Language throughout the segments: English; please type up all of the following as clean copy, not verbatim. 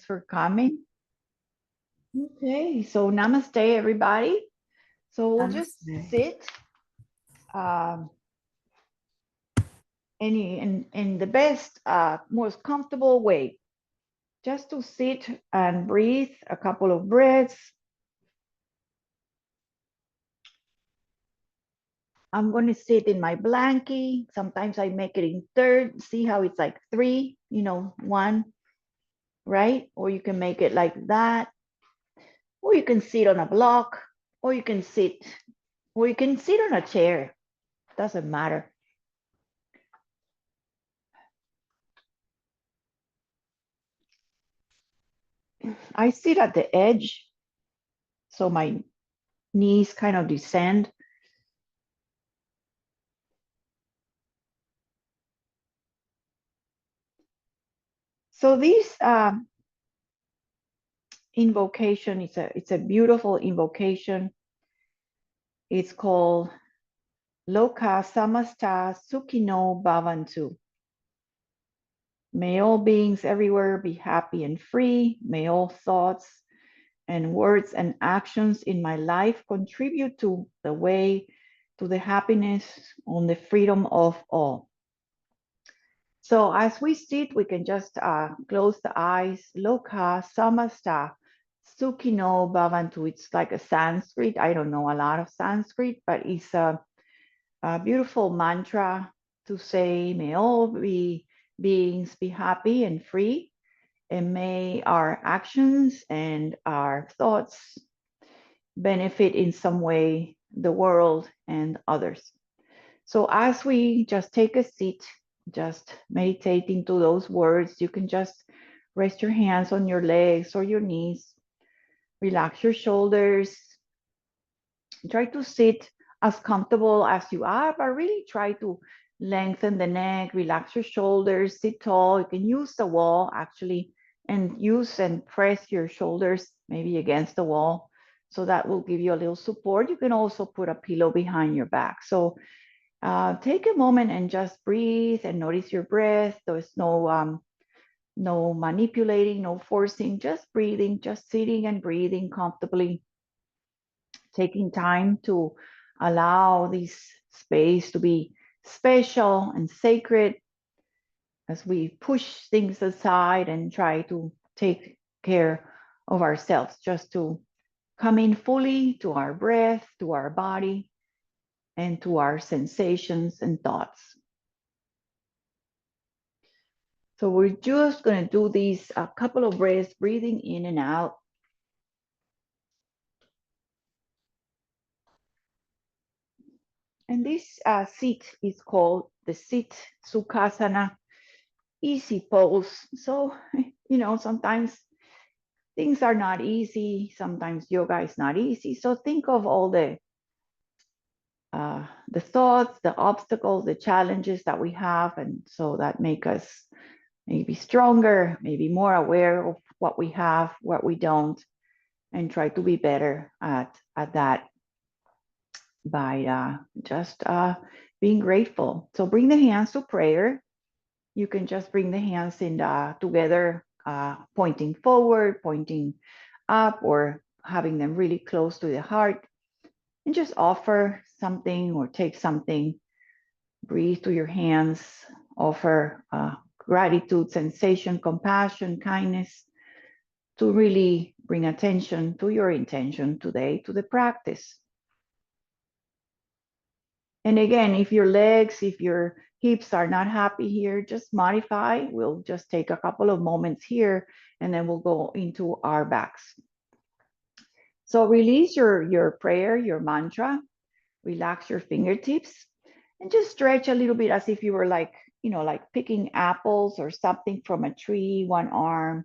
Thanks for coming. Okay, so namaste, everybody. So we'll just sit in the best, most comfortable way. Just to sit and breathe a couple of breaths. I'm going to sit in my blankie. Sometimes I make it in third. See how it's like three, one, right? Or you can make it like that. Or you can sit on a block, or you can sit on a chair. Doesn't matter. I sit at the edge, so my knees kind of descend. So this invocation, it's a beautiful invocation. It's called Loka Samasta Sukhino Bhavantu. May all beings everywhere be happy and free. May all thoughts and words and actions in my life contribute to the way to the happiness on the freedom of all. So as we sit, we can just close the eyes. Loka samasta sukhino bhavantu. It's like a Sanskrit. I don't know a lot of Sanskrit, but it's a beautiful mantra to say, may all beings be happy and free, and may our actions and our thoughts benefit in some way the world and others. So as we just take a seat, just meditating to those words, you can just rest your hands on your legs or your knees, relax your shoulders, try to sit as comfortable as you are, but really try to lengthen the neck, relax your shoulders, sit tall. You can use the wall actually, and use and press your shoulders maybe against the wall. So that will give you a little support. You can also put a pillow behind your back. So take a moment and just breathe and notice your breath. There's no manipulating, no forcing, just breathing, just sitting and breathing comfortably, taking time to allow this space to be special and sacred as we push things aside and try to take care of ourselves, just to come in fully to our breath, to our body, and to our sensations and thoughts. So we're just going to do these a couple of breaths, breathing in and out. And this seat is called the sit Sukhasana, easy pose. So, sometimes things are not easy. Sometimes yoga is not easy. So think of all the thoughts, the obstacles, the challenges that we have. And so that make us maybe stronger, maybe more aware of what we have, what we don't, and try to be better at that by just being grateful. So bring the hands to prayer. You can just bring the hands in together, pointing forward, pointing up, or having them really close to the heart, and just offer something or take something. Breathe to your hands, offer gratitude, sensation, compassion, kindness, to really bring attention to your intention today, to the practice. And again, if your legs, if your hips are not happy here, just modify. We'll just take a couple of moments here, and then we'll go into our backs. So release your prayer, your mantra, relax your fingertips, and just stretch a little bit as if you were like picking apples or something from a tree, one arm,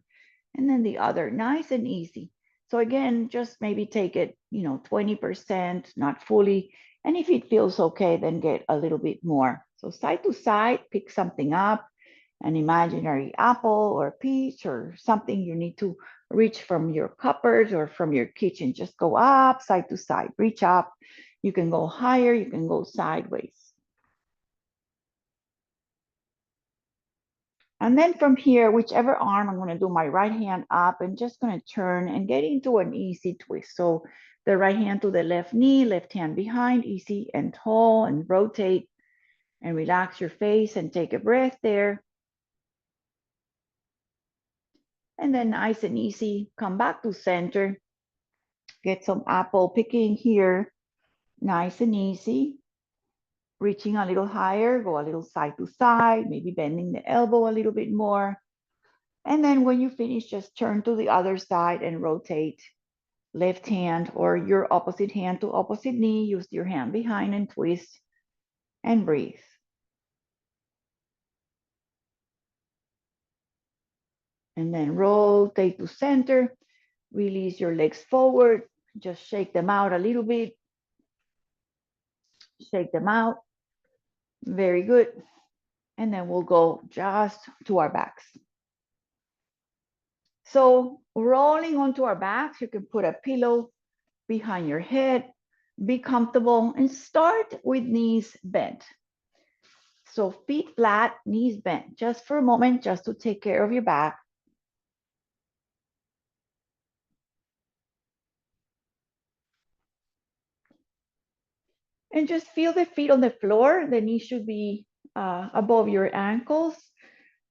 and then the other, nice and easy. So again, just maybe take it, 20%, not fully. And if it feels okay, then get a little bit more. So side to side, pick something up, an imaginary apple or peach or something you need to reach from your cupboard or from your kitchen. Just go up, side to side, reach up. You can go higher, you can go sideways. And then from here, whichever arm, I'm going to do my right hand up and just going to turn and get into an easy twist. So the right hand to the left knee, left hand behind, easy and tall, and rotate and relax your face and take a breath there. And then nice and easy, come back to center. Get some apple picking here, nice and easy. Reaching a little higher, go a little side to side, maybe bending the elbow a little bit more. And then when you finish, just turn to the other side and rotate left hand or your opposite hand to opposite knee. Use your hand behind and twist and breathe. And then rotate to center. Release your legs forward. Just shake them out a little bit. Shake them out. Very good. And then we'll go just to our backs. So rolling onto our backs, you can put a pillow behind your head. Be comfortable and start with knees bent. So feet flat, knees bent, just for a moment, just to take care of your back. And just feel the feet on the floor. The knees should be above your ankles.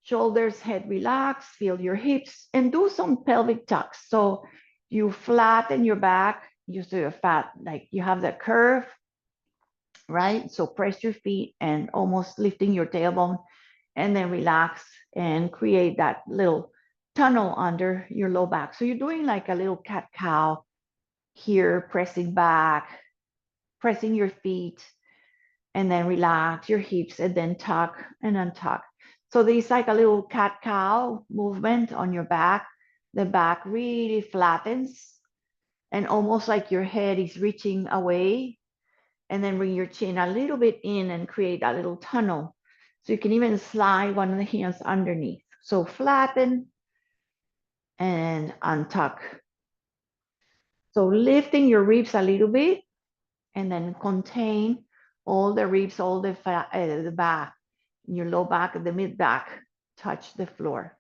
Shoulders, head relaxed. Feel your hips and do some pelvic tucks. So you flatten your back. You see your fat, like you have that curve, right? So press your feet and almost lifting your tailbone and then relax and create that little tunnel under your low back. So you're doing like a little cat cow here, pressing back, pressing your feet, and then relax your hips and then tuck and untuck. So there's like a little cat cow movement on your back. The back really flattens and almost like your head is reaching away. And then bring your chin a little bit in and create a little tunnel. So you can even slide one of the hands underneath. So flatten and untuck. So lifting your ribs a little bit and then contain all the ribs, all the back, your low back, the mid back, touch the floor.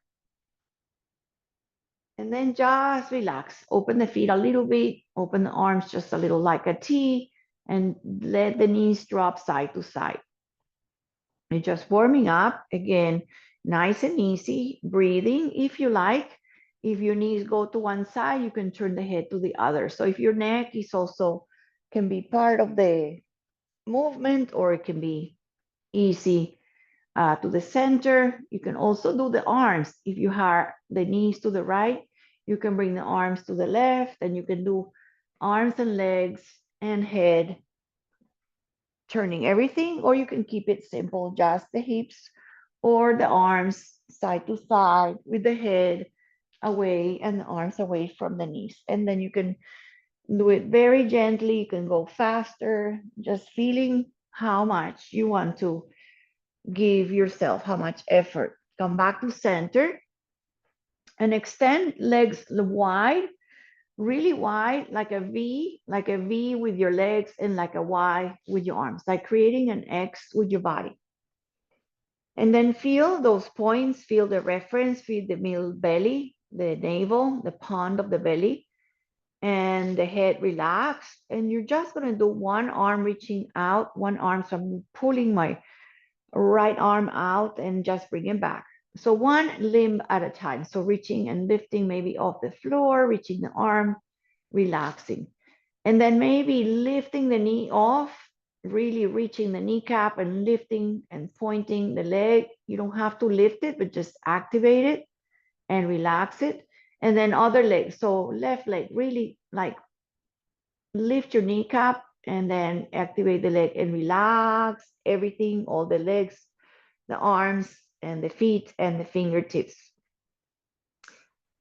And then just relax. Open the feet a little bit, open the arms just a little like a T, and let the knees drop side to side. You're just warming up again, nice and easy, breathing if you like. If your knees go to one side, you can turn the head to the other. So if your neck is also can be part of the movement, or it can be easy to the center. You can also do the arms. If you have the knees to the right, you can bring the arms to the left, and you can do arms and legs and head turning everything, or you can keep it simple, just the hips or the arms side to side with the head away and the arms away from the knees. And then you can do it very gently. You can go faster, just feeling how much you want to give yourself, how much effort. Come back to center and extend legs wide, really wide, like a V with your legs, and like a Y with your arms, like creating an X with your body. And then feel those points, feel the reference, feel the middle belly, the navel, the pond of the belly, and the head relaxed. And you're just going to do one arm reaching out, one arm. So I'm pulling my right arm out and just bring it back. So one limb at a time. So reaching and lifting maybe off the floor, reaching the arm, relaxing. And then maybe lifting the knee off, really reaching the kneecap and lifting and pointing the leg. You don't have to lift it, but just activate it and relax it. And then other leg. So left leg, really like lift your kneecap and then activate the leg and relax everything, all the legs, the arms and the feet and the fingertips.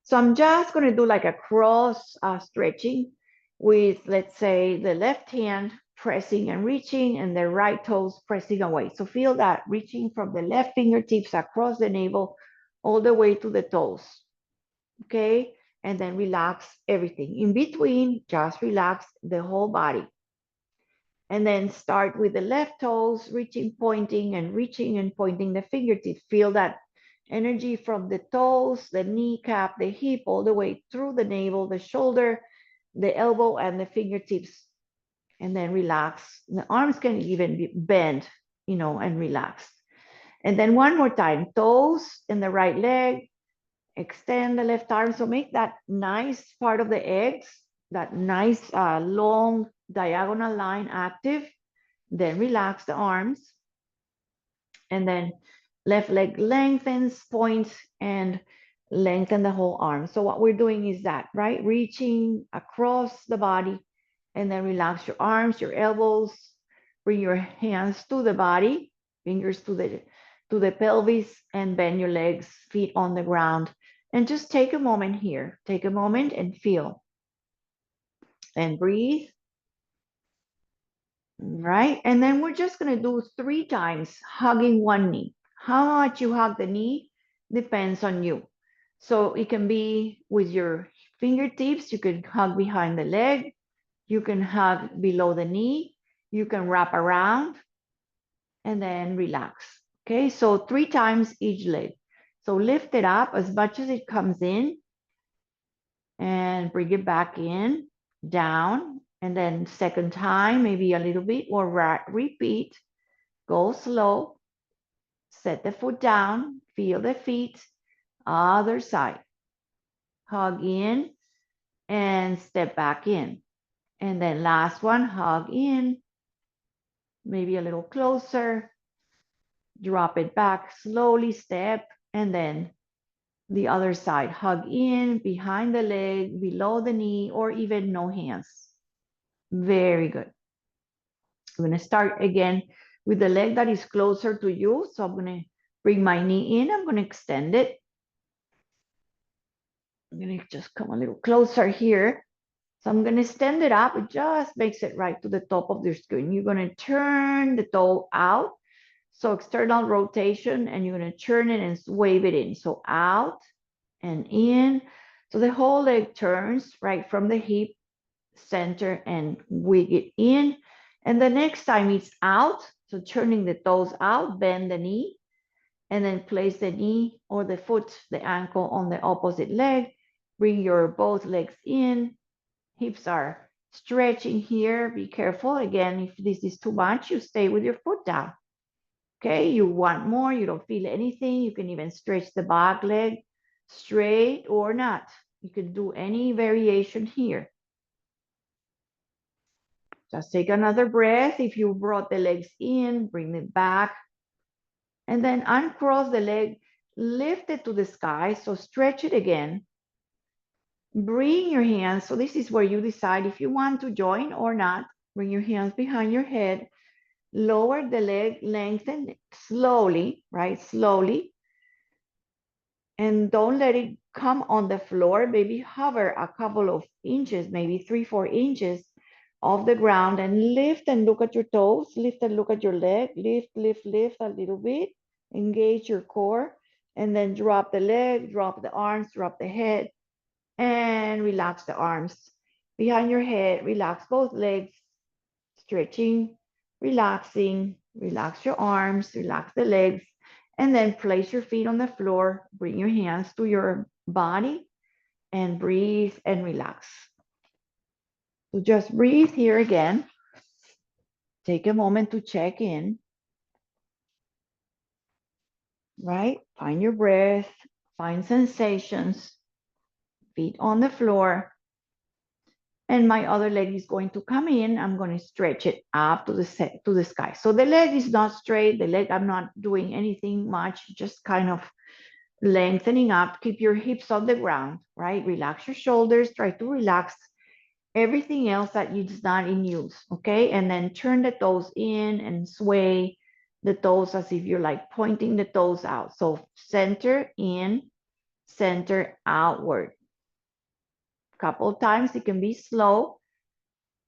So I'm just going to do like a cross stretching with, let's say, the left hand pressing and reaching and the right toes pressing away. So feel that reaching from the left fingertips across the navel all the way to the toes. Okay. And then relax everything. In between, just relax the whole body. And then start with the left toes, reaching, pointing, and reaching and pointing the fingertips. Feel that Energy from the toes, the kneecap, the hip, all the way through the navel, the shoulder, the elbow, and the fingertips. And then relax. The arms can even be bent, and relax. And then one more time, toes in the right leg, extend the left arm. So make that nice part of the eggs, that nice long diagonal line active. Then relax the arms. And then left leg lengthens, points, and lengthen the whole arm. So what we're doing is that, right? Reaching across the body, and then relax your arms, your elbows, bring your hands to the body, fingers to the pelvis, and bend your legs, feet on the ground. And just take a moment here. Take a moment and feel. And breathe. Right? And then we're just going to do 3 times hugging one knee. How much you hug the knee depends on you. So it can be with your fingertips. You can hug behind the leg. You can hug below the knee. You can wrap around and then relax. Okay, so 3 times each leg. So lift it up as much as it comes in and bring it back in, down, and then second time, maybe a little bit, or repeat. Go slow, set the foot down, feel the feet, other side. Hug in and step back in. And then last one, hug in, maybe a little closer, drop it back, slowly step, and then the other side. Hug in, behind the leg, below the knee, or even no hands. Very good. I'm going to start again with the leg that is closer to you. So I'm going to bring my knee in. I'm going to extend it. I'm going to just come a little closer here. So I'm going to stand it up. It just makes it right to the top of your screen. You're going to turn the toe out. So external rotation, and you're going to turn it and wave it in. So out and in. So the whole leg turns right from the hip center and wig it in. And the next time it's out. So turning the toes out, bend the knee, and then place the knee or the foot, the ankle on the opposite leg. Bring your both legs in. Hips are stretching here. Be careful. Again, if this is too much, you stay with your foot down. Okay, you want more, you don't feel anything. You can even stretch the back leg straight or not. You can do any variation here. Just take another breath. If you brought the legs in, bring it back. And then uncross the leg, lift it to the sky. So stretch it again. Bring your hands. So this is where you decide if you want to join or not. Bring your hands behind your head. Lower the leg, lengthen slowly, right? Slowly. And don't let it come on the floor. Maybe hover a couple of inches, maybe 3-4 inches off the ground, and lift and look at your toes. Lift and look at your leg. Lift, lift, lift a little bit. Engage your core. And then drop the leg, drop the arms, drop the head, and relax the arms. Behind your head, relax both legs. Stretching, relaxing. Relax your arms, relax the legs. And then place your feet on the floor. Bring your hands to your body and breathe and relax. So just breathe here again. Take a moment to check in. Right? Find your breath, find sensations, feet on the floor. And my other leg is going to come in. I'm going to stretch it up to the sky. So the leg is not straight. The leg, I'm not doing anything much, just kind of lengthening up. Keep your hips on the ground, right? Relax your shoulders. Try to relax everything else that is not in use, okay? And then turn the toes in and sway the toes as if you're like pointing the toes out. So center in, center outward. Couple times, it can be slow.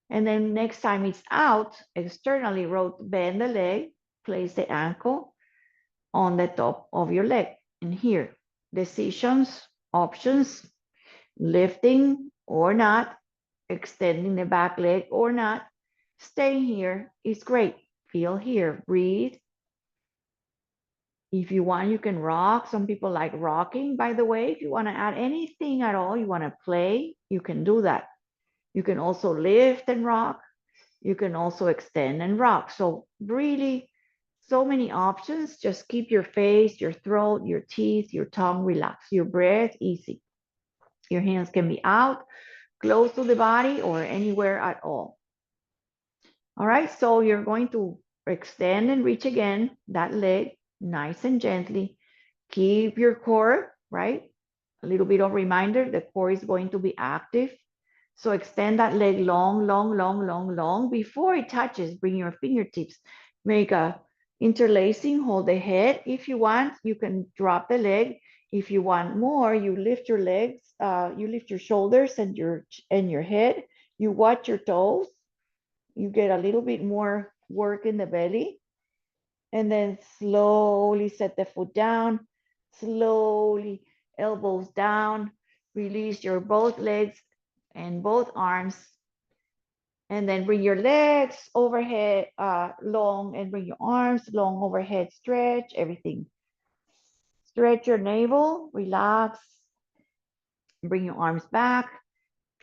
And then next time it's out, externally bend the leg, place the ankle on the top of your leg. And here, decisions, options, lifting or not, extending the back leg or not, staying here is great. Feel here, breathe. If you want, you can rock. Some people like rocking, by the way. If you want to add anything at all, you want to play, you can do that. You can also lift and rock. You can also extend and rock. So really, so many options. Just keep your face, your throat, your teeth, your tongue relaxed, your breath easy. Your hands can be out, close to the body, or anywhere at all. All right, so you're going to extend and reach again that leg nice and gently. Keep your core, right? A little bit of reminder, the core is going to be active. So extend that leg long, long, long, long, long. Before it touches, bring your fingertips. Make a interlacing, hold the head. If you want, you can drop the leg. If you want more, you lift your legs, you lift your shoulders and your head. You watch your toes. You get a little bit more work in the belly. And then slowly set the foot down. Slowly, elbows down. Release your both legs and both arms, and then bring your legs overhead long, and bring your arms long overhead. Stretch everything. Stretch your navel, relax. Bring your arms back,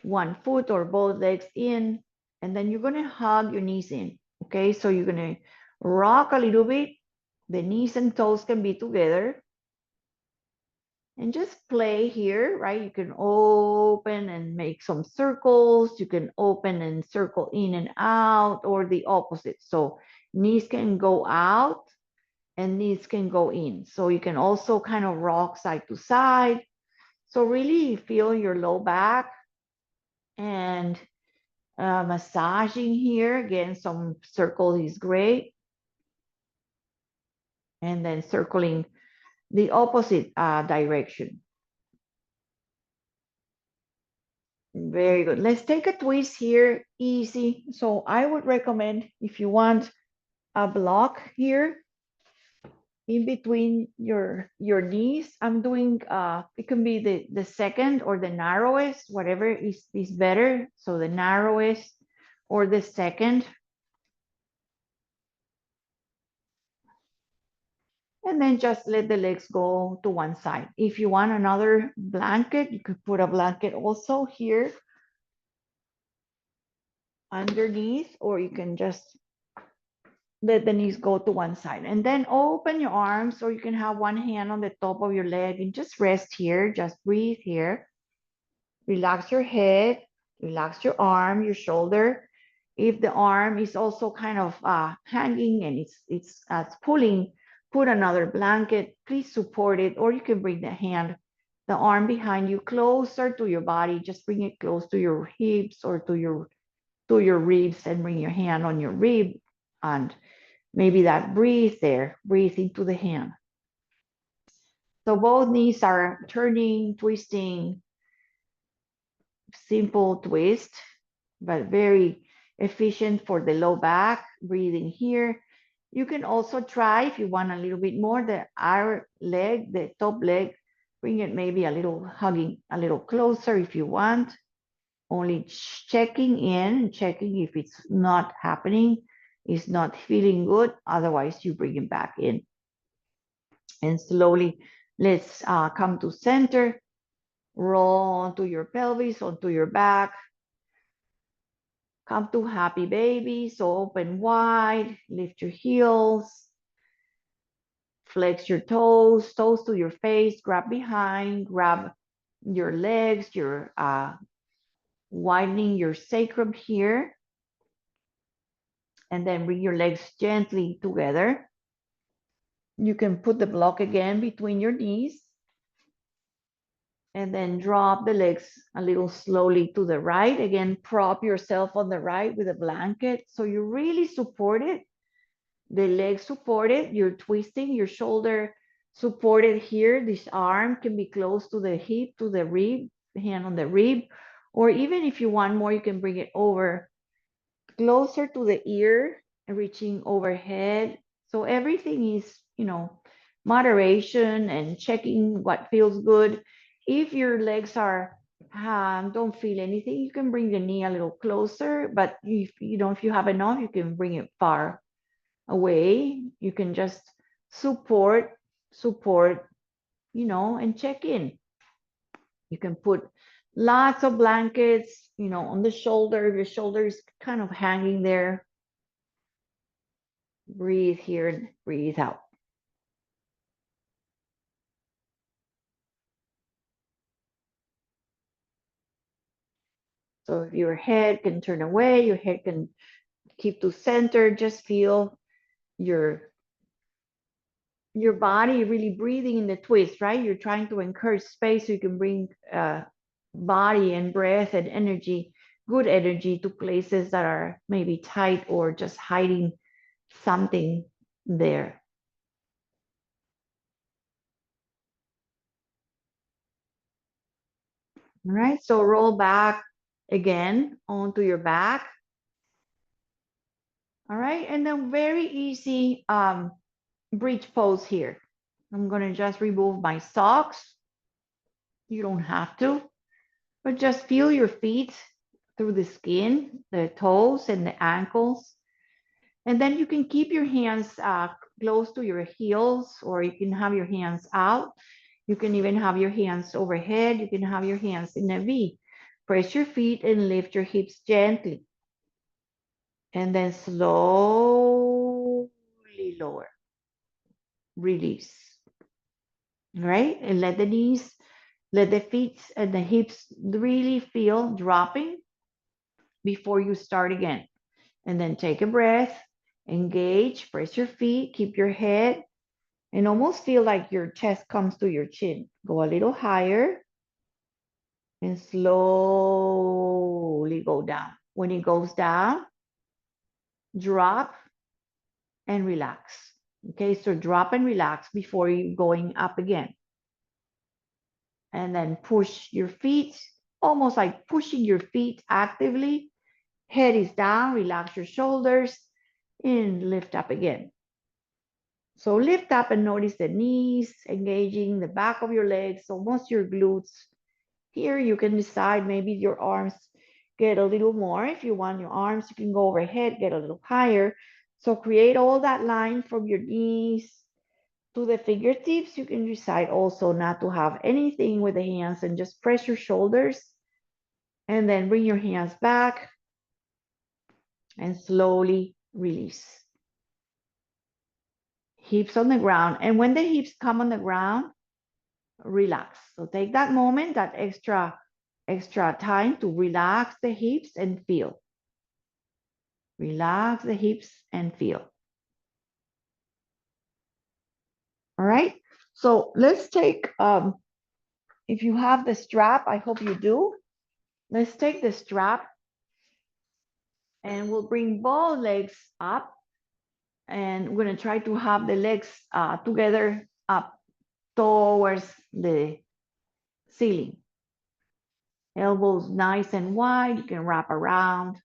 one foot or both legs in, and then you're going to hug your knees in. Okay, so you're going to rock a little bit. The knees and toes can be together. And just play here, right? You can open and make some circles. You can open and circle in and out, or the opposite. So knees can go out and knees can go in. So you can also kind of rock side to side. So really feel your low back and massaging here. Again, some circle is great. And then circling the opposite direction. Very good. Let's take a twist here, easy. So I would recommend, if you want a block here in between your knees, I'm doing, it can be the second or the narrowest, whatever is better. So the narrowest or the second. And then just let the legs go to one side. If you want another blanket, you could put a blanket also here underneath, or you can just let the knees go to one side, and then open your arms, or you can have one hand on the top of your leg and just rest here. Just breathe here. Relax your head, relax your arm, your shoulder. If the arm is also kind of hanging and it's pulling, put another blanket. Please support it, or you can bring the arm behind you closer to your body. Just bring it close to your hips or to your ribs, and bring your hand on your rib, and maybe that breathe there, breathe into the hand. So both knees are turning, twisting, simple twist, but very efficient for the low back, breathing here. You can also try, if you want a little bit more, the other leg, the top leg, bring it maybe a little, hugging a little closer if you want. Only checking in, checking if it's not happening, it's not feeling good. Otherwise, you bring it back in. And slowly, let's come to center. Roll onto your pelvis, onto your back. Come to happy baby. So open wide, lift your heels. Flex your toes, toes to your face, grab behind, grab your legs, you're widening your sacrum here. And then bring your legs gently together. You can put the block again between your knees. And then drop the legs a little slowly to the right. Again, prop yourself on the right with a blanket. So you really support it. The legs supported, you're twisting your shoulder supported here. This arm can be close to the hip, to the rib, hand on the rib. Or even if you want more, you can bring it over closer to the ear, reaching overhead. So everything is, moderation and checking what feels good. If your legs are don't feel anything, you can bring the knee a little closer. But if you have enough, you can bring it far away. You can just support support, and check in. You can put lots of blankets, on the shoulder. Your shoulder is kind of hanging there. Breathe here and breathe out. So if your head can turn away, your head can keep to center, just feel your body really breathing in the twist, right? You're trying to encourage space so you can bring body and breath and energy, good energy, to places that are maybe tight or just hiding something there. All right, so roll back again onto your back. All right, and then very easy bridge pose here. I'm gonna just remove my socks. You don't have to, but just feel your feet through the skin, the toes and the ankles. And then you can keep your hands close to your heels, or you can have your hands out. You can even have your hands overhead. You can have your hands in a V. Press your feet and lift your hips gently. And then slowly lower. Release. Right? And let the knees, let the feet and the hips really feel dropping before you start again. And then take a breath, engage, press your feet, keep your head, and almost feel like your chest comes to your chin. Go a little higher and slowly go down. When it goes down, drop and relax. Okay, so drop and relax before you going up again. And then push your feet, almost like pushing your feet actively. Head is down, relax your shoulders, and lift up again. So lift up and notice the knees engaging the back of your legs, almost your glutes. Here you can decide, maybe your arms get a little more. If you want your arms, you can go overhead, get a little higher. So create all that line from your knees to the fingertips. You can decide also not to have anything with the hands and just press your shoulders, and then bring your hands back and slowly release. Hips on the ground. And when the hips come on the ground, relax. So take that moment, that extra time to relax the hips and feel. Relax the hips and feel. All right. So let's take, if you have the strap, I hope you do. Let's take the strap and we'll bring both legs up, and we're going to try to have the legs together up towards the ceiling. Elbows nice and wide. You can wrap around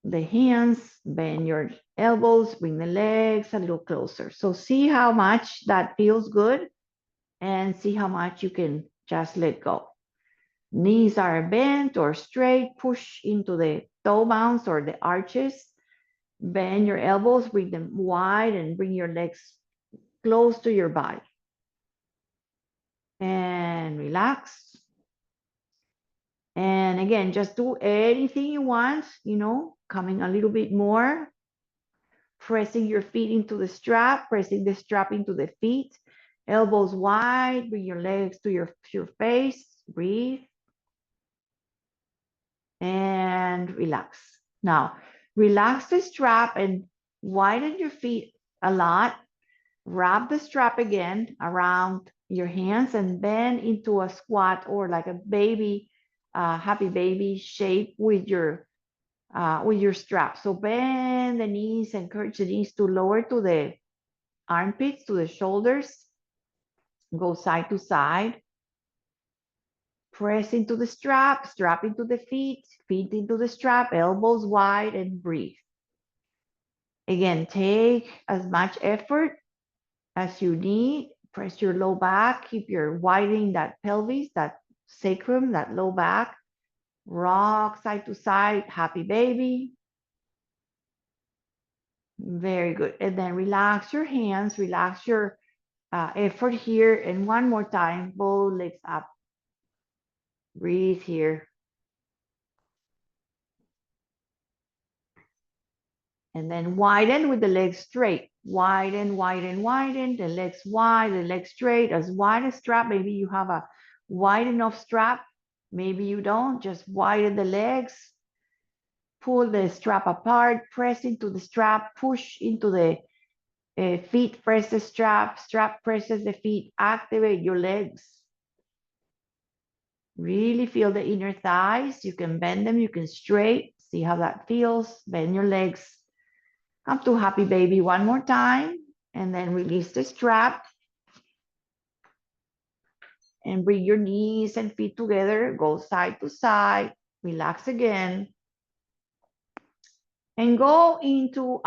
the hands, bend your elbows, bring the legs a little closer. So see how much that feels good, and see how much you can just let go. Knees are bent or straight, push into the toe bounce or the arches. Bend your elbows, bring them wide, and bring your legs close to your body. And relax. And again, just do anything you want, coming a little bit more. Pressing your feet into the strap, pressing the strap into the feet. Elbows wide, bring your legs to your face. Breathe. And relax. Now, relax the strap and widen your feet a lot. Wrap the strap again around your hands and bend into a squat or like a baby, happy baby shape with your strap. So bend the knees, encourage the knees to lower to the armpits, to the shoulders. Go side to side. Press into the strap, strap into the feet, feet into the strap, elbows wide, and breathe. Again, take as much effort as you need. Press your low back, keep your widening that pelvis, that sacrum, that low back. Rock side to side, happy baby. Very good. And then relax your hands, relax your effort here. And one more time, both legs up. Breathe here. And then widen with the legs straight. Widen, widen, widen. The legs wide, the legs straight, as wide as strap. Maybe you have a wide enough strap. Maybe you don't. Just widen the legs. Pull the strap apart. Press into the strap. Push into the feet. Press the strap. Strap presses the feet. Activate your legs. Really feel the inner thighs. You can bend them. You can straight. See how that feels. Bend your legs. Up to happy baby one more time, and then release the strap and bring your knees and feet together. Go side to side, relax again, and go into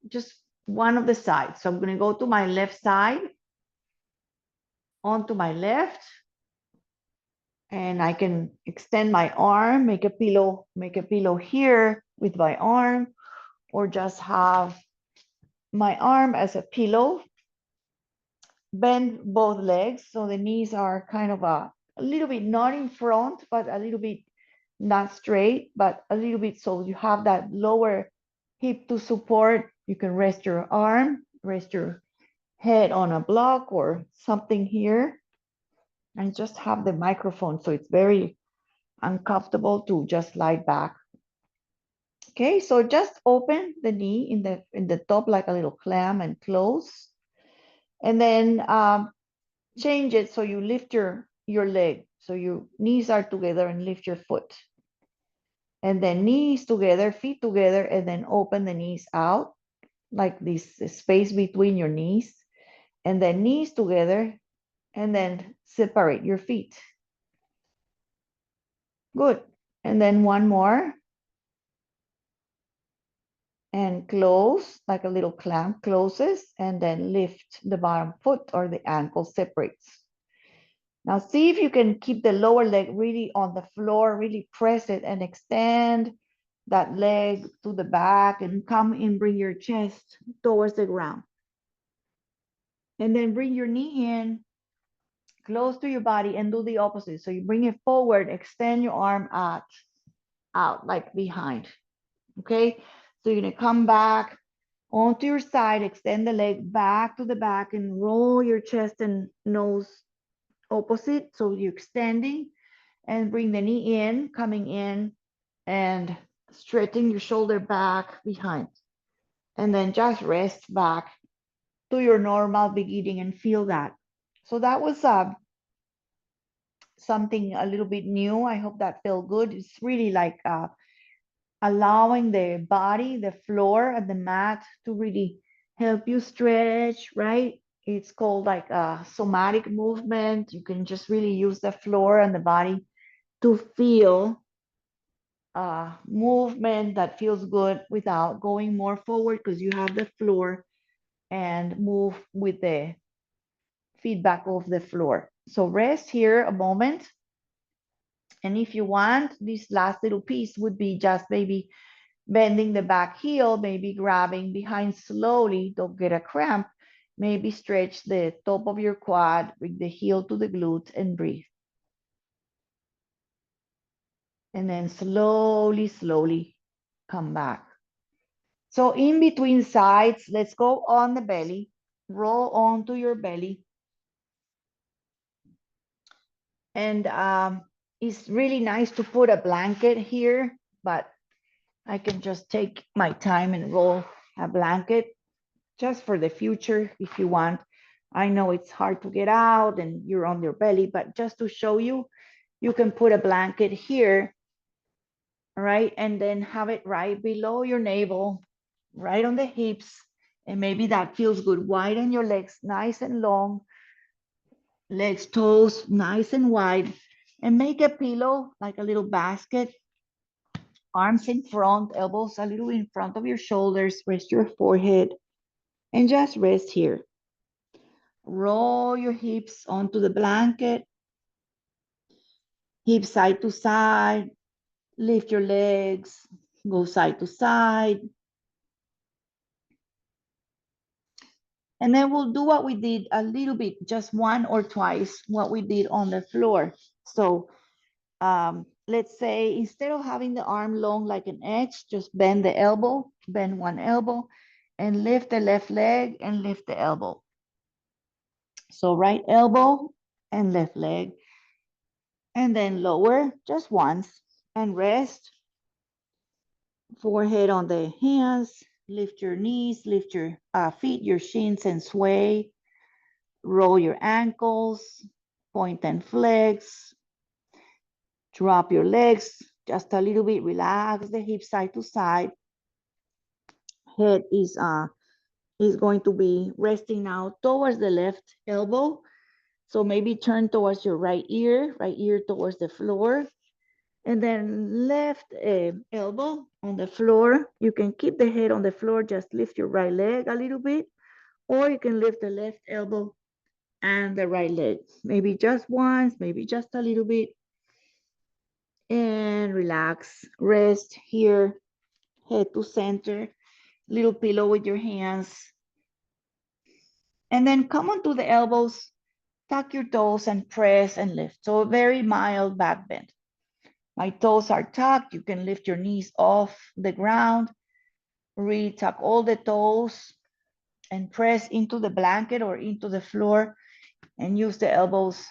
just one of the sides. So I'm going to go to my left side, onto my left, and I can extend my arm, make a pillow here with my arm, or just have my arm as a pillow. Bend both legs so the knees are kind of a little bit not in front, but a little bit not straight, but a little bit so you have that lower hip to support. You can rest your arm, rest your head on a block or something here, and just have the microphone so it's very uncomfortable to just lie back. Okay, so just open the knee in the top like a little clam and close. And then change it so you lift your leg. So your knees are together and lift your foot. And then knees together, feet together, and then open the knees out like this space between your knees. And then knees together, and then separate your feet. Good. And then one more. And close like a little clamp closes, and then lift the bottom foot or the ankle separates. Now see if you can keep the lower leg really on the floor, really press it and extend that leg to the back and come and bring your chest towards the ground. And then bring your knee in, close to your body, and do the opposite. So you bring it forward, extend your arm out like behind, okay? So you're gonna come back onto your side, extend the leg back to the back and roll your chest and nose opposite. So you're extending and bring the knee in, coming in and straightening your shoulder back behind. And then just rest back to your normal beginning and feel that. So that was something a little bit new. I hope that felt good. It's really like allowing the body, the floor and the mat to really help you stretch, right? It's called like a somatic movement. You can just really use the floor and the body to feel movement that feels good without going more forward because you have the floor, and move with the feedback of the floor. So rest here a moment. And if you want, this last little piece would be just maybe bending the back heel, maybe grabbing behind slowly, don't get a cramp. Maybe stretch the top of your quad, bring the heel to the glute and breathe. And then slowly, slowly come back. So in between sides, let's go on the belly, roll onto your belly. And it's really nice to put a blanket here, but I can just take my time and roll a blanket just for the future if you want. I know it's hard to get out and you're on your belly, but just to show you, you can put a blanket here, right? And then have it right below your navel, right on the hips. And maybe that feels good. Widen your legs nice and long, legs, toes nice and wide, and make a pillow like a little basket. Arms in front, elbows a little in front of your shoulders, rest your forehead, and just rest here. Roll your hips onto the blanket, hips side to side, lift your legs, go side to side. And then we'll do what we did a little bit, just one or twice, what we did on the floor. So let's say instead of having the arm long like an X, just bend the elbow, bend one elbow, and lift the left leg and lift the elbow. So right elbow and left leg, and then lower just once and rest. Forehead on the hands, lift your knees, lift your feet, your shins, and sway. Roll your ankles, point and flex. Drop your legs just a little bit, relax the hips side to side. Head is going to be resting now towards the left elbow. So maybe turn towards your right ear towards the floor. And then left elbow on the floor. You can keep the head on the floor, just lift your right leg a little bit, or you can lift the left elbow and the right leg. Maybe just once, maybe just a little bit. And relax, rest here, head to center, little pillow with your hands. And then come onto the elbows, tuck your toes and press and lift. So a very mild back bend. My toes are tucked. You can lift your knees off the ground. Really tuck all the toes and press into the blanket or into the floor and use the elbows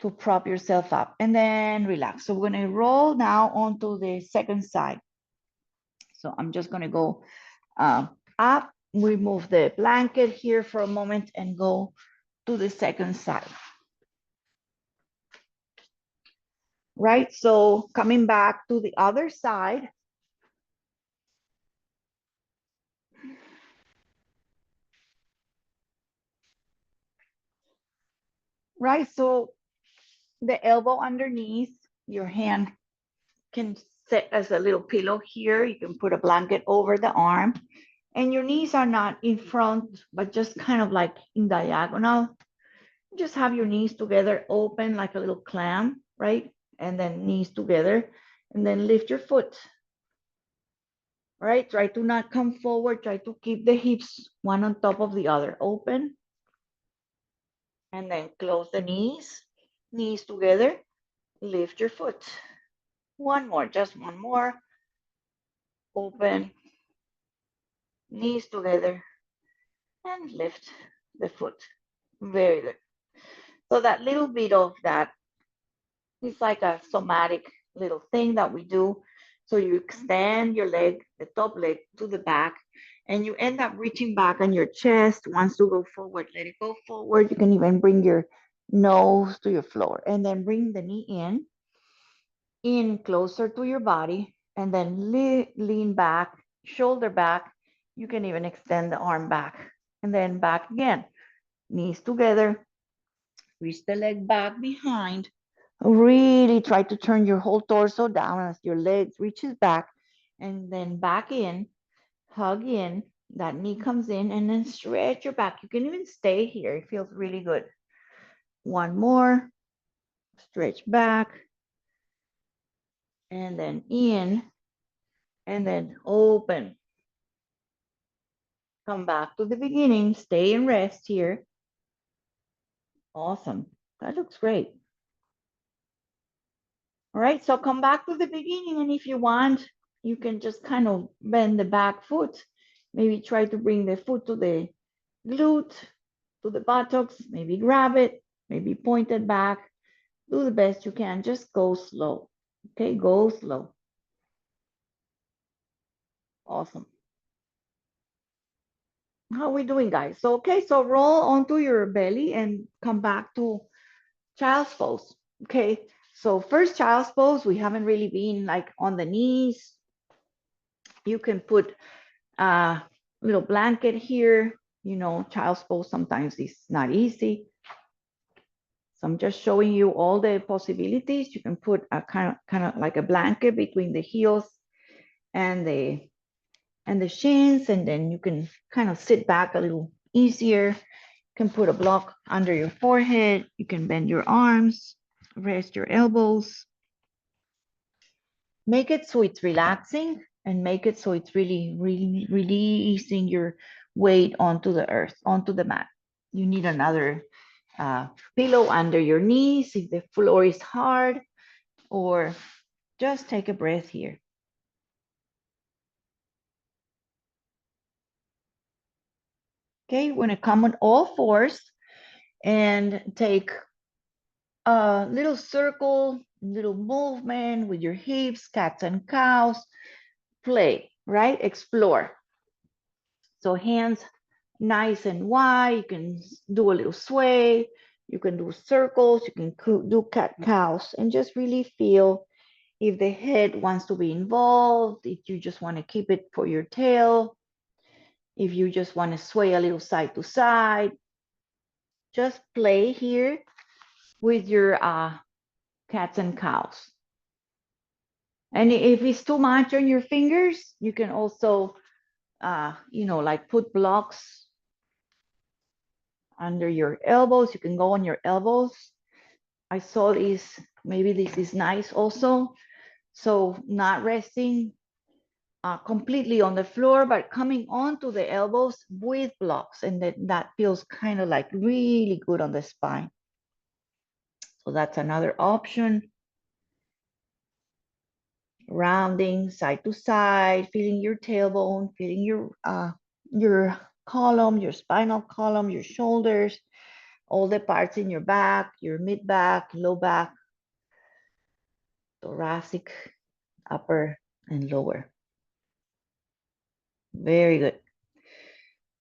to prop yourself up and then relax. So we're going to roll now onto the second side. So I'm just going to go up, remove the blanket here for a moment and go to the second side. Right, so coming back to the other side. Right, so the elbow underneath, your hand can sit as a little pillow here. You can put a blanket over the arm and your knees are not in front, but just kind of like in diagonal. Just have your knees together, open like a little clam, right? And then knees together and then lift your foot, right? Try to not come forward. Try to keep the hips one on top of the other, open. And then close the knees, knees together, lift your foot. One more, just one more. Open, knees together, and lift the foot. Very good. So that little bit of that is like a somatic little thing that we do. So you extend your leg, the top leg to the back, and you end up reaching back on your chest. Wants to go forward, let it go forward. You can even bring your nose to your floor and then bring the knee in closer to your body, and then lean back, shoulder back. You can even extend the arm back and then back again. Knees together, reach the leg back behind. Really try to turn your whole torso down as your legs reaches back and then back in, hug in. That knee comes in and then stretch your back. You can even stay here. It feels really good. One more, stretch back and then in and then open. Come back to the beginning, stay and rest here. Awesome, that looks great. All right, so come back to the beginning, and if you want, you can just kind of bend the back foot. Maybe try to bring the foot to the glute, to the buttocks, maybe grab it, maybe point it back. Do the best you can, just go slow. Okay, go slow. Awesome. How are we doing, guys? So, okay, so roll onto your belly and come back to child's pose. Okay, so first child's pose, we haven't really been like on the knees. You can put a little blanket here. You know, child's pose sometimes is not easy. So I'm just showing you all the possibilities. You can put a kind of like a blanket between the heels and the shins, and then you can kind of sit back a little easier. You can put a block under your forehead. You can bend your arms, rest your elbows. Make it so it's relaxing and make it so it's really releasing your weight onto the earth, onto the mat. You need another pillow under your knees if the floor is hard, or just take a breath here. Okay, we're gonna come on all fours and take a little circle, little movement with your hips, cats and cows, play, right? Explore. So hands nice and wide, you can do a little sway, you can do circles, you can do cat cows, and just really feel if the head wants to be involved, if you just want to keep it for your tail, if you just want to sway a little side to side, just play here with your cats and cows. And if it's too much on your fingers, you can also, like put blocks under your elbows. You can go on your elbows. I saw this, maybe this is nice also. So not resting completely on the floor, but coming onto the elbows with blocks. And that feels kind of like really good on the spine. So that's another option. Rounding side to side, feeling your tailbone, feeling your column, your spinal column, your shoulders, all the parts in your back, your mid back, low back, thoracic, upper and lower. Very good.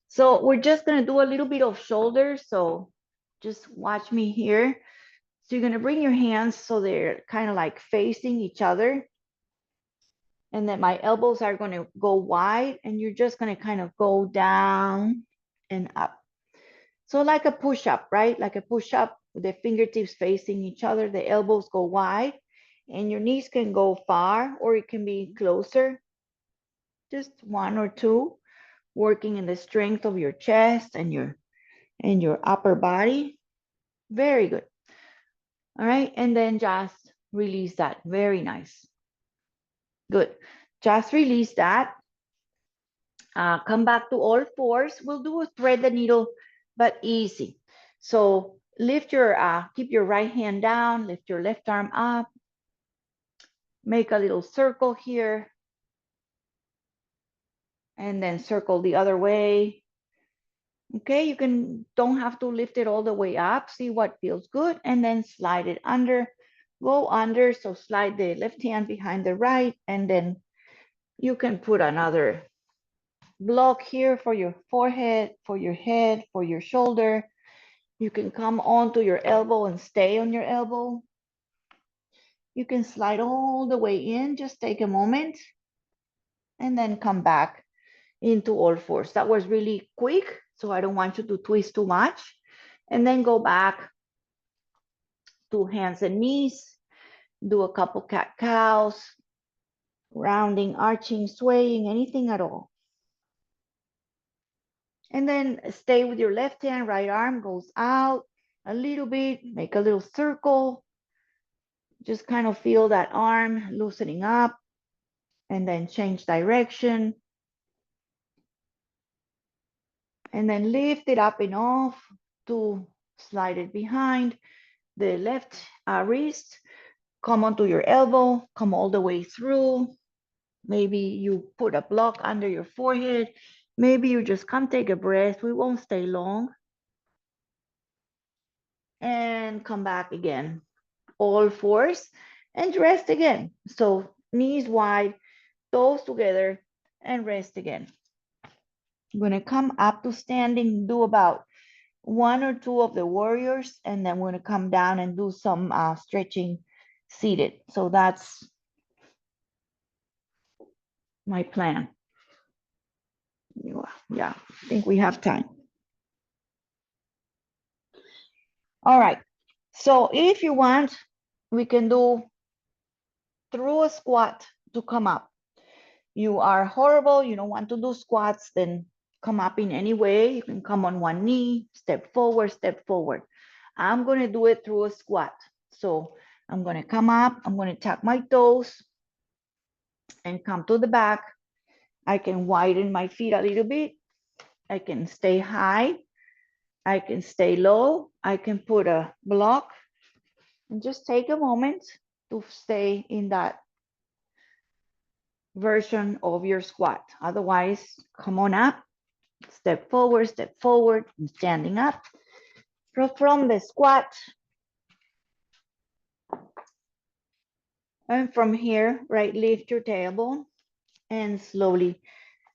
So we're just gonna do a little bit of shoulders. So just watch me here. So you're gonna bring your hands so they're kind of like facing each other. And then my elbows are gonna go wide and you're just gonna kind of go down and up. So like a push-up, right? Like a push-up with the fingertips facing each other, the elbows go wide and your knees can go far or it can be closer. Just one or two, working in the strength of your chest and your upper body. Very good. All right, and then just release that. Very nice. Good. Just release that. Come back to all fours. We'll do a thread the needle, but easy. So lift your, keep your right hand down, lift your left arm up, make a little circle here, and then circle the other way. Okay, you don't have to lift it all the way up. See what feels good, and then slide it under. Go under, so slide the left hand behind the right, and then you can put another block here for your forehead, for your head, for your shoulder. You can come onto your elbow and stay on your elbow. You can slide all the way in, just take a moment, and then come back into all fours. That was really quick, so I don't want you to twist too much. And then go back to hands and knees, do a couple cat cows, rounding, arching, swaying, anything at all. And then stay with your left hand, right arm goes out a little bit, make a little circle. Just kind of feel that arm loosening up and then change direction. And then lift it up enough to slide it behind the left wrist. Come onto your elbow, come all the way through. Maybe you put a block under your forehead. Maybe you just come take a breath. We won't stay long. And come back again. All fours and rest again. So knees wide, toes together, and rest again. I'm going to come up to standing, do about one or two of the warriors, and then we're going to come down and do some stretching seated. So that's my plan. Yeah, I think we have time. All right. So if you want, we can do through a squat to come up. You are horrible, you don't want to do squats, then come up in any way. You can come on one knee, step forward, step forward. I'm going to do it through a squat. So I'm going to come up, I'm going to tuck my toes and come to the back. I can widen my feet a little bit. I can stay high I can stay low. I can put a block and just take a moment to stay in that version of your squat. Otherwise, come on up, step forward, and standing up. From the squat, and from here, right, lift your tailbone and slowly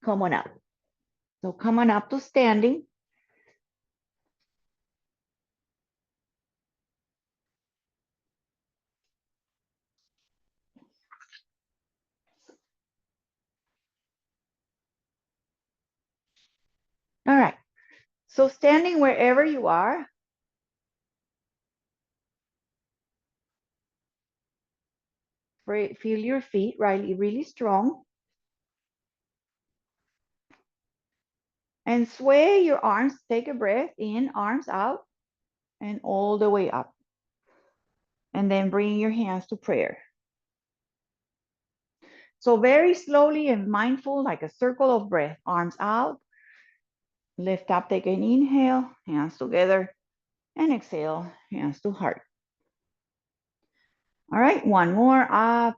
come on up. So come on up to standing. All right. So standing wherever you are, feel your feet really strong, and sway your arms. Take a breath in, arms out, and all the way up. And then bring your hands to prayer. So very slowly and mindful, like a circle of breath, arms out, lift up, take an inhale, hands together, and exhale, hands to heart. All right, one more, up,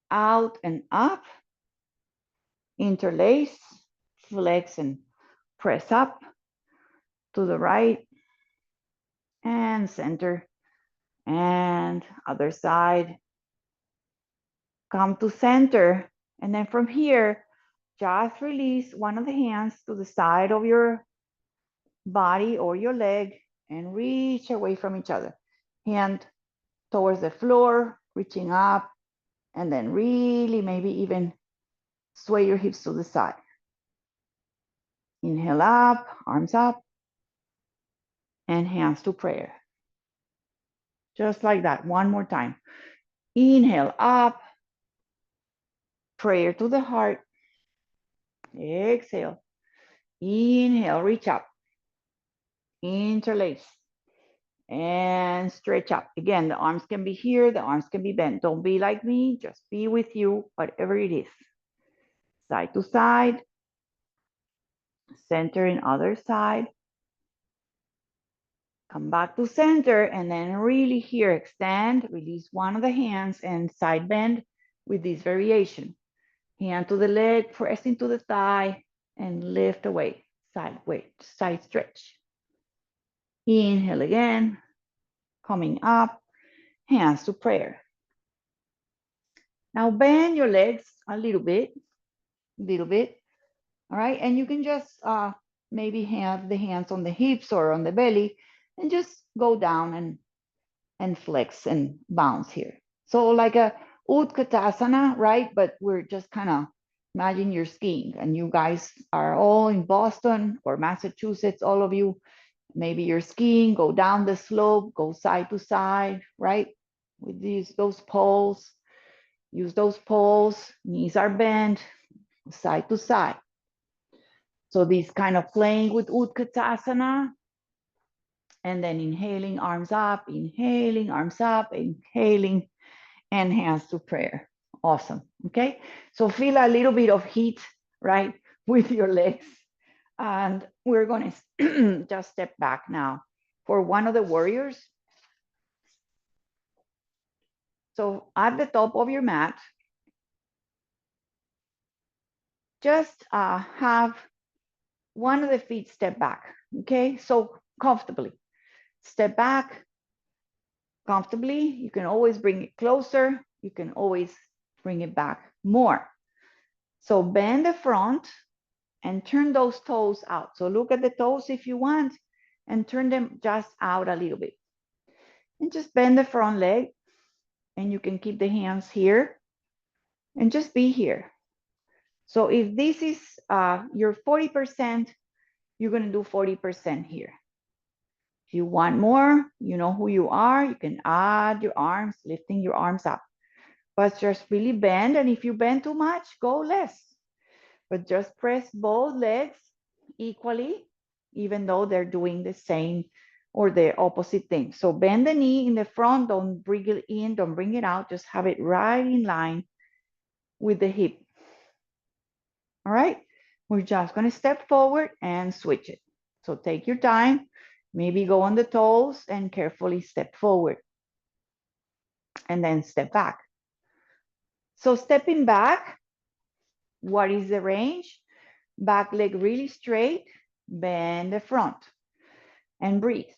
out, and up. Interlace, flex, and press up to the right, and center, and other side. Come to center, and then from here, just release one of the hands to the side of your body or your leg and reach away from each other. Hand towards the floor, reaching up, and then really maybe even sway your hips to the side. Inhale up, arms up, and hands to prayer. Just like that, one more time. Inhale up, prayer to the heart. Exhale. Inhale, reach up. Interlace. And stretch up. Again, the arms can be here, the arms can be bent. Don't be like me, just be with you, whatever it is. Side to side. Center in other side. Come back to center, and then really here, extend, release one of the hands and side bend with this variation. Hand to the leg, press into the thigh, and lift away, side stretch. Inhale again, coming up, hands to prayer. Now bend your legs a little bit, all right? And you can just maybe have the hands on the hips or on the belly and just go down and flex and bounce here. So like a Utkatasana, right? But we're just kind of imagine you're skiing and you guys are all in Boston or Massachusetts, all of you. Maybe you're skiing, go down the slope, go side to side, right? With those poles, use those poles, knees are bent, side to side. So this kind of playing with Utkatasana, and then inhaling, arms up, inhaling, arms up, inhaling, and hands to prayer. Awesome, okay? So feel a little bit of heat, right, with your legs. And we're gonna just step back now for one of the warriors. So at the top of your mat, just have one of the feet step back, okay? So comfortably, step back comfortably. You can always bring it closer. You can always bring it back more. So bend the front and turn those toes out. So look at the toes if you want and turn them just out a little bit. And just bend the front leg, and you can keep the hands here and just be here. So if this is your 40%, you're gonna do 40% here. If you want more, you know who you are, you can add your arms, lifting your arms up. But just really bend, and if you bend too much, go less. But just press both legs equally, even though they're doing the same or the opposite thing. So bend the knee in the front, don't bring it in, don't bring it out, just have it right in line with the hip. All right, we're just gonna step forward and switch it. So take your time, maybe go on the toes and carefully step forward and then step back. So stepping back, what is the range? Back leg really straight, bend the front and breathe.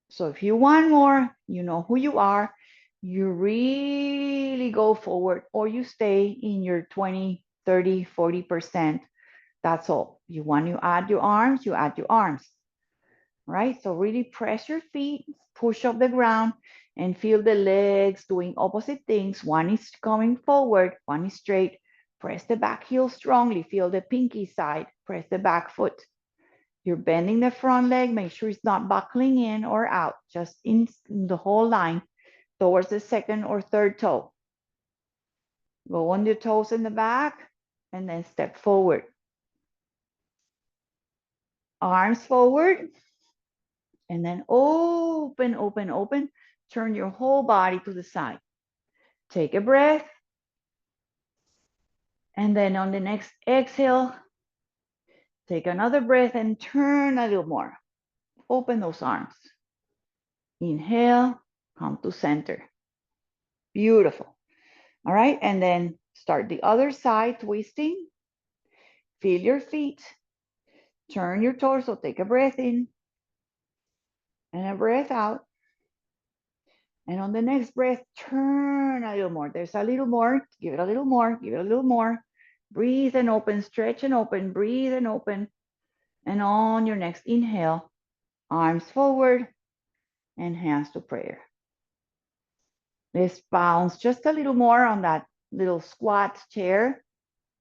So if you want more, you know who you are, you really go forward or you stay in your 20, 30, 40%. That's all. You want to add your arms, you add your arms, right? So really press your feet, push up the ground and feel the legs doing opposite things. One is coming forward, one is straight. Press the back heel strongly, feel the pinky side, press the back foot. You're bending the front leg, make sure it's not buckling in or out, just in the whole line towards the second or third toe. Go on your toes in the back and then step forward. Arms forward and then open, open, open. Turn your whole body to the side. Take a breath. And then on the next exhale, take another breath and turn a little more. Open those arms. Inhale, come to center. Beautiful. All right, and then start the other side, twisting. Feel your feet. Turn your torso, take a breath in and a breath out. And on the next breath, turn a little more. There's a little more, give it a little more, give it a little more. Breathe and open, stretch and open, breathe and open. And on your next inhale, arms forward and hands to prayer. Let's bounce just a little more on that little squat chair.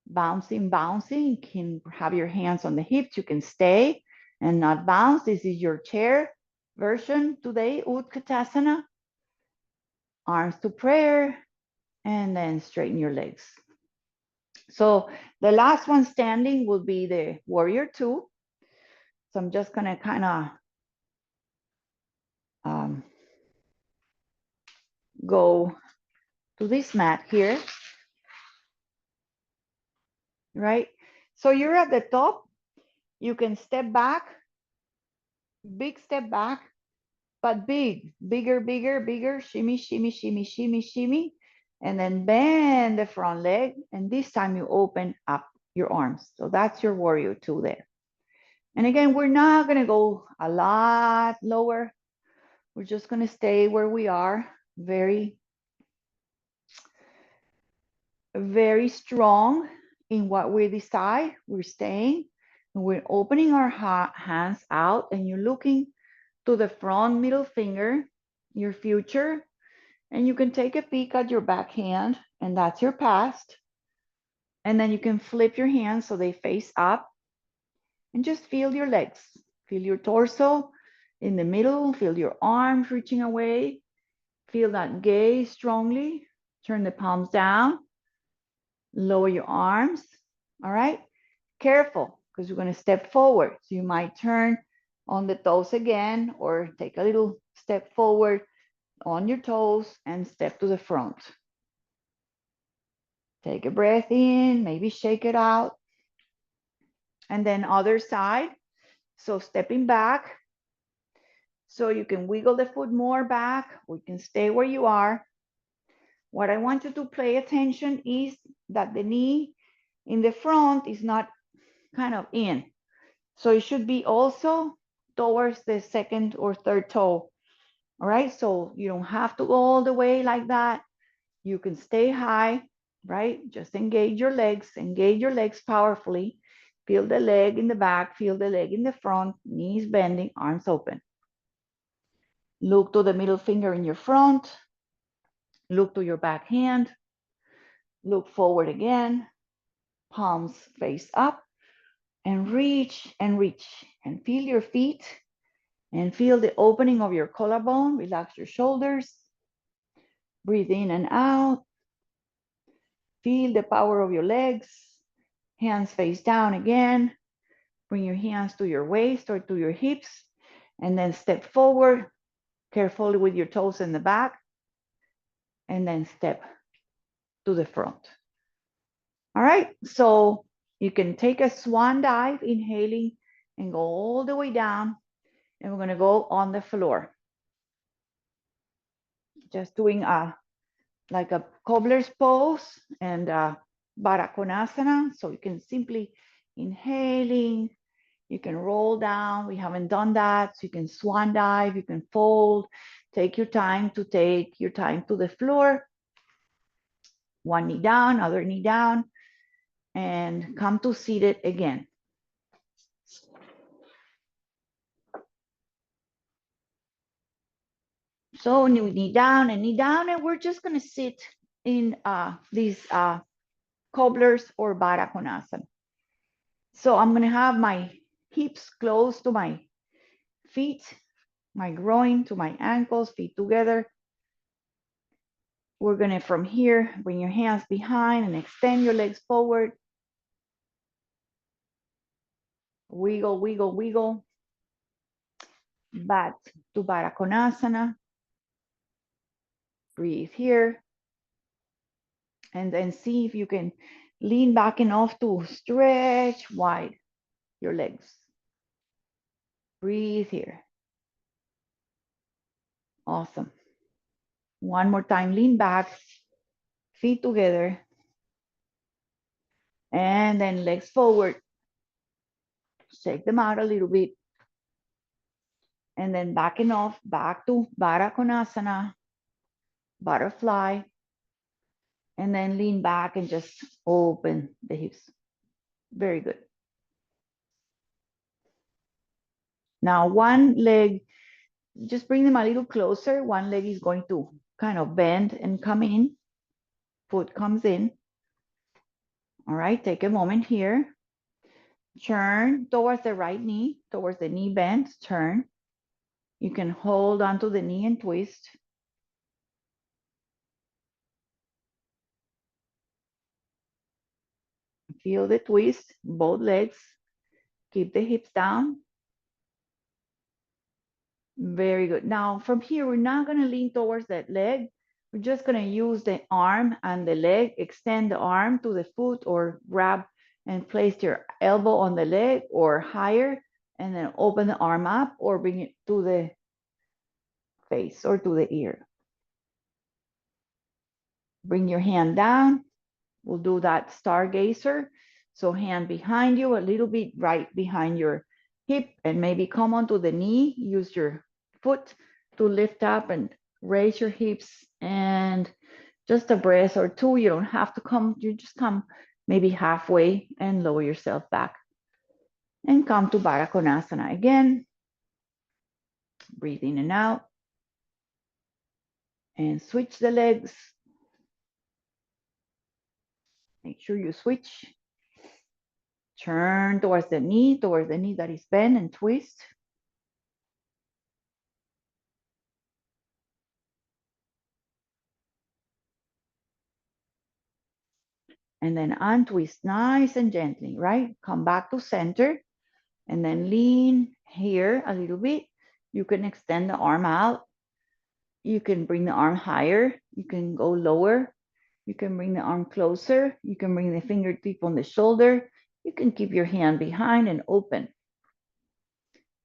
Bouncing, bouncing. You can have your hands on the hips. You can stay and not bounce. This is your chair version today, Utkatasana. Arms to prayer and then straighten your legs. So the last one standing will be the warrior two. So I'm just gonna kind of go to this mat here, right? So you're at the top. You can step back, big step back, but big, bigger, bigger, bigger, shimmy, shimmy, shimmy, shimmy, shimmy, and then bend the front leg. And this time you open up your arms. So that's your warrior two there. And again, we're not gonna go a lot lower. We're just gonna stay where we are, very, very strong in what we decide. We're staying and we're opening our hands out and you're looking to the front middle finger, your future, and you can take a peek at your back hand, and that's your past. And then you can flip your hands so they face up and just feel your legs, feel your torso in the middle, feel your arms reaching away, feel that gaze strongly. Turn the palms down, lower your arms. All right, careful because you're going to step forward. So you might turn on the toes again or take a little step forward on your toes and step to the front. Take a breath in, maybe shake it out. And then other side. So stepping back. So you can wiggle the foot more back, or you can stay where you are. What I want you to pay attention is that the knee in the front is not kind of in. So it should be also towards the second or third toe. All right, so you don't have to go all the way like that. You can stay high, right? Just engage your legs powerfully. Feel the leg in the back, feel the leg in the front, knees bending, arms open. Look to the middle finger in your front. Look to your back hand. Look forward again. Palms face up and reach and feel your feet and feel the opening of your collarbone. Relax your shoulders. Breathe in and out. Feel the power of your legs. Hands face down again. Bring your hands to your waist or to your hips and then step forward carefully with your toes in the back and then step to the front. All right, so you can take a swan dive, inhaling and go all the way down. And we're going to go on the floor. Just doing like a cobbler's pose and Baddha Konasana. So you can simply inhaling, you can roll down. We haven't done that. So you can swan dive, you can fold. Take your time to the floor. One knee down, other knee down, and come to seated again. So knee down, and we're just gonna sit in these cobblers or Baddha Konasana. So I'm gonna have my hips close to my feet, my groin to my ankles, feet together. We're gonna, from here, bring your hands behind and extend your legs forward. Wiggle, wiggle, wiggle. Back to Baddha Konasana. Breathe here. And then see if you can lean back enough to stretch wide your legs. Breathe here. Awesome. One more time, lean back, feet together, and then legs forward. Shake them out a little bit. And then backing off, back to Baddha Konasana, butterfly. And then lean back and just open the hips. Very good. Now one leg, just bring them a little closer. One leg is going to kind of bend and come in. Foot comes in. All right, take a moment here. Turn towards the right knee, towards the knee bend, turn. You can hold onto the knee and twist. Feel the twist, both legs. Keep the hips down. Very good. Now from here, we're not gonna lean towards that leg. We're just gonna use the arm and the leg, extend the arm to the foot or grab and place your elbow on the leg or higher, and then open the arm up or bring it to the face or to the ear. Bring your hand down. We'll do that stargazer. So hand behind you, a little bit right behind your hip, and maybe come onto the knee. Use your foot to lift up and raise your hips, and just a breath or two. You don't have to come, you just come maybe halfway and lower yourself back. And come to Baddha Konasana again. Breathe in and out. And switch the legs. Make sure you switch. Turn towards the knee that is bent, and twist. And then untwist nice and gently, right? Come back to center and then lean here a little bit. You can extend the arm out. You can bring the arm higher. You can go lower. You can bring the arm closer. You can bring the fingertip on the shoulder. You can keep your hand behind and open.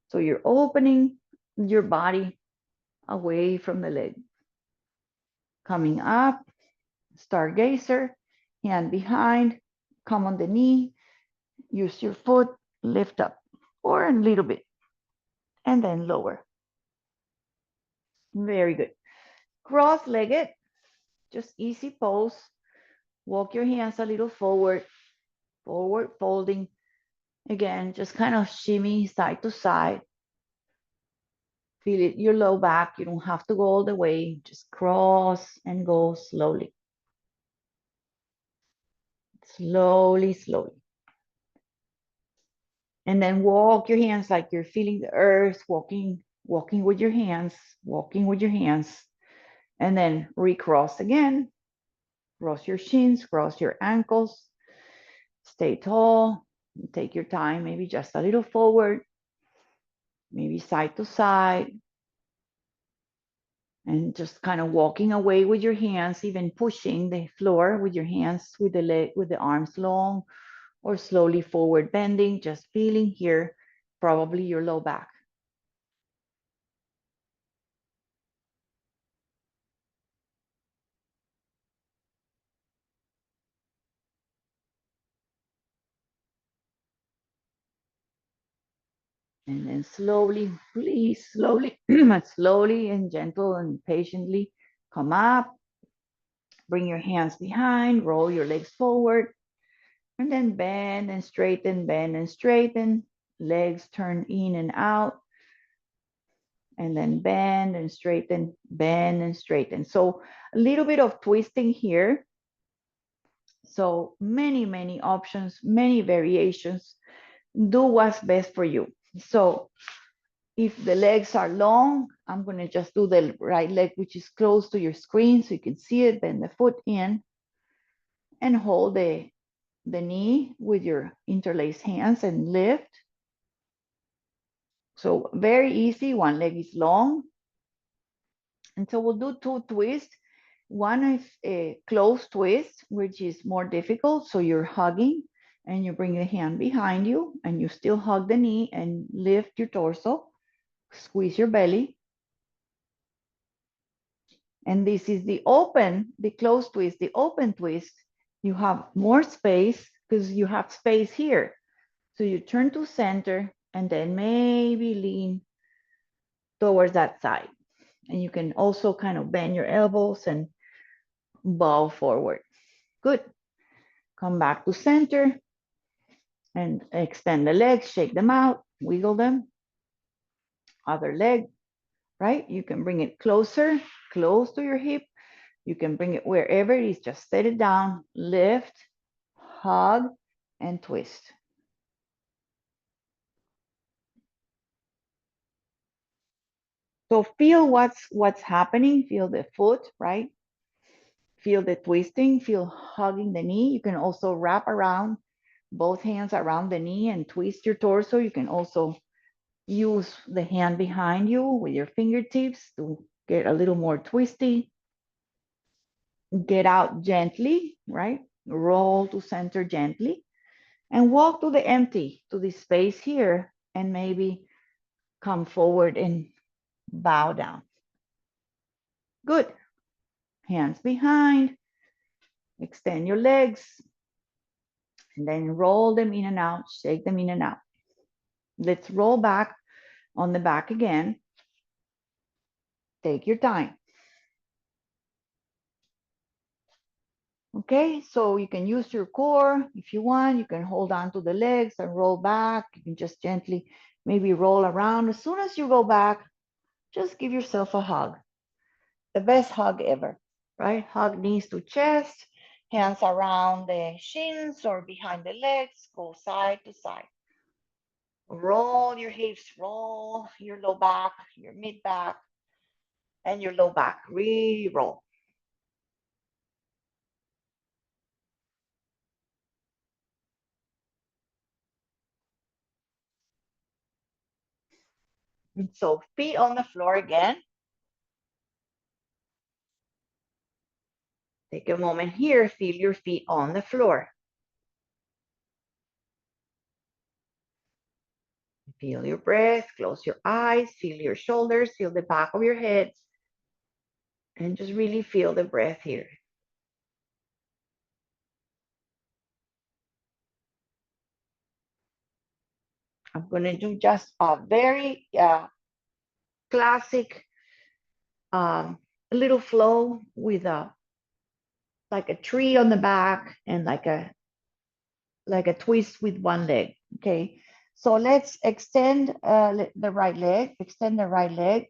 So you're opening your body away from the leg. Coming up, stargazer, hand behind, come on the knee, use your foot, lift up, or a little bit, and then lower. Very good. Cross-legged, just easy pose. Walk your hands a little forward, forward folding. Again, just kind of shimmy side to side. Feel it, your low back. You don't have to go all the way. Just cross and go slowly. Slowly, slowly. And then walk your hands like you're feeling the earth, walking with your hands, walking with your hands. And then recross again. Cross your shins, cross your ankles. Stay tall. Take your time, maybe just a little forward, maybe side to side. And just kind of walking away with your hands, even pushing the floor with your hands, with the leg, with the arms long, or slowly forward bending, just feeling here probably your low back. And then slowly, please, slowly, slowly and gentle and patiently come up. Bring your hands behind, roll your legs forward, and then bend and straighten, bend and straighten. Legs turn in and out, and then bend and straighten, bend and straighten. So a little bit of twisting here. So many, many options, many variations. Do what's best for you. So if the legs are long, I'm going to just do the right leg, which is close to your screen so you can see it. Bend the foot in and hold the knee with your interlaced hands and lift. So very easy. One leg is long. And so we'll do two twists. One is a closed twist, which is more difficult. So you're hugging and you bring the hand behind you and you still hug the knee and lift your torso, squeeze your belly. And this is the open, the closed twist, the open twist. You have more space because you have space here. So you turn to center and then maybe lean towards that side. And you can also kind of bend your elbows and bow forward. Good. Come back to center and extend the legs, shake them out, wiggle them. Other leg, right? You can bring it closer, close to your hip. You can bring it wherever it is. Just set it down, lift, hug, and twist. So feel what's happening. Feel the foot, right? Feel the twisting, feel hugging the knee. You can also wrap around both hands around the knee and twist your torso. You can also use the hand behind you with your fingertips to get a little more twisty. Get out gently, right? Roll to center gently and walk to the empty, to the space here, and maybe come forward and bow down. Good. Hands behind, extend your legs, and then roll them in and out, shake them in and out. Let's roll back on the back again. Take your time. Okay, so you can use your core if you want. You can hold on to the legs and roll back. You can just gently maybe roll around. As soon as you go back, just give yourself a hug. The best hug ever, right? Hug knees to chest, hands around the shins or behind the legs, go side to side. Roll your hips, roll your low back, your mid back, and your low back. Really roll. And so feet on the floor again. Take a moment here, feel your feet on the floor. Feel your breath, close your eyes, feel your shoulders, feel the back of your head, and just really feel the breath here. I'm going to do just a very classic little flow with like a tree on the back and like a twist with one leg. Okay, so let's extend the right leg, extend the right leg.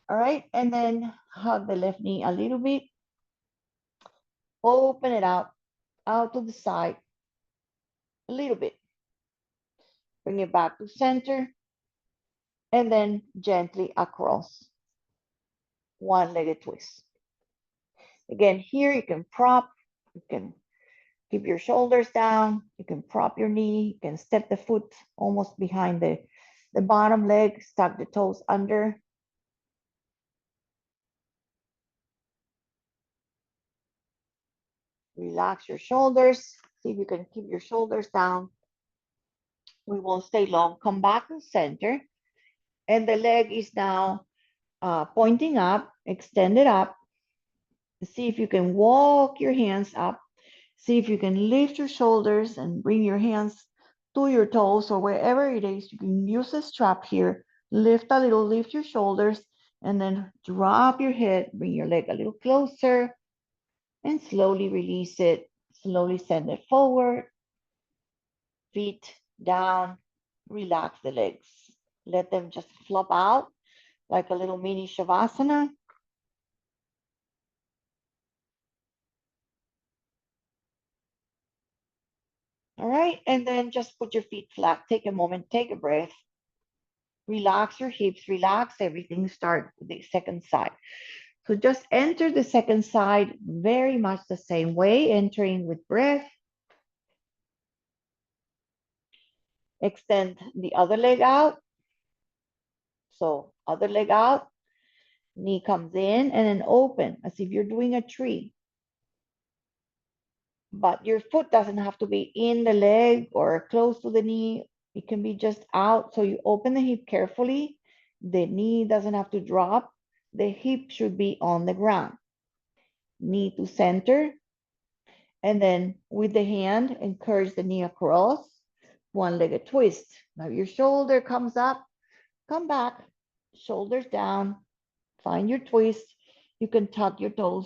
All right, and then hug the left knee a little bit. Open it out to the side a little bit. Bring it back to center and then gently across. One-legged twist. Again, here you can prop, you can keep your shoulders down, you can prop your knee, you can step the foot almost behind the bottom leg, tuck the toes under. Relax your shoulders. See if you can keep your shoulders down. We won't stay long. Come back to center. And the leg is now pointing up, extended up. See if you can walk your hands up. See if you can lift your shoulders and bring your hands to your toes or wherever it is. You can use a strap here. Lift a little, lift your shoulders, and then drop your head. Bring your leg a little closer and slowly release it. Slowly send it forward. Feet down. Relax the legs. Let them just flop out like a little mini Shavasana. All right, and then just put your feet flat. Take a moment, take a breath. Relax your hips, relax everything. Start with the second side. So just enter the second side very much the same way, entering with breath. Extend the other leg out. So other leg out, knee comes in and then open as if you're doing a tree. But your foot doesn't have to be in the leg or close to the knee. It can be just out. So you open the hip carefully. The knee doesn't have to drop. The hip should be on the ground. Knee to center. And then with the hand, encourage the knee across. One-legged twist. Now your shoulder comes up. Come back. Shoulders down. Find your twist. You can tuck your toes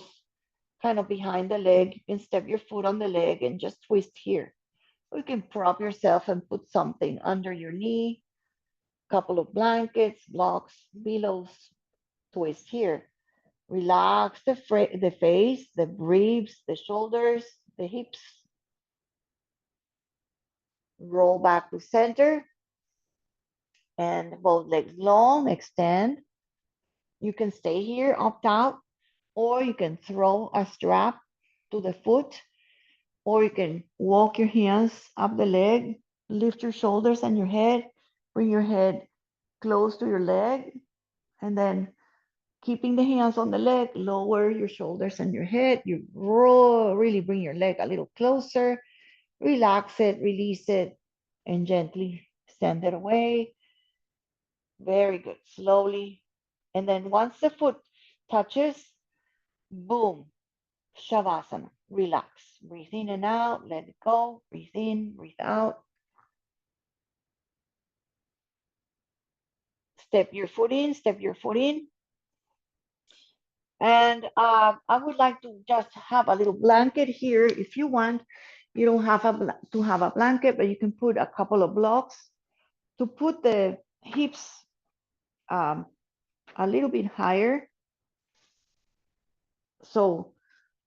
kind of behind the leg and step your foot on the leg and just twist here. You can prop yourself and put something under your knee, a couple of blankets, blocks, pillows, twist here. Relax the face, the ribs, the shoulders, the hips. Roll back to center and both legs long, extend. You can stay here, opt out, or you can throw a strap to the foot, or you can walk your hands up the leg, lift your shoulders and your head, bring your head close to your leg, and then keeping the hands on the leg, lower your shoulders and your head. You roll, really bring your leg a little closer, relax it, release it, and gently send it away. Very good, slowly. And then once the foot touches, boom, Shavasana, relax. Breathe in and out, let it go. Breathe in, breathe out. Step your foot in, step your foot in. And I would like to just have a little blanket here if you want. You don't have to have a blanket, but you can put a couple of blocks to put the hips um, a little bit higher. So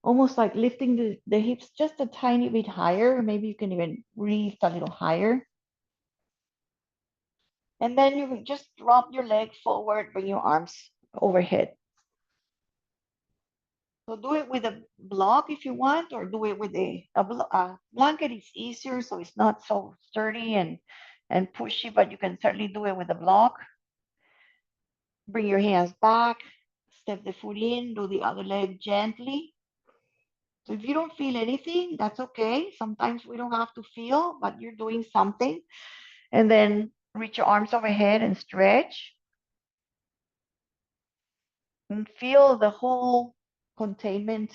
almost like lifting the hips just a tiny bit higher. Maybe you can even lift a little higher. And then you can just drop your leg forward, bring your arms overhead. So do it with a block if you want, or do it with a blanket. It's easier, so it's not so sturdy and pushy, but you can certainly do it with a block. Bring your hands back, step the foot in, do the other leg gently. So if you don't feel anything, that's okay. Sometimes we don't have to feel, but you're doing something. And then reach your arms overhead and stretch. And feel the whole containment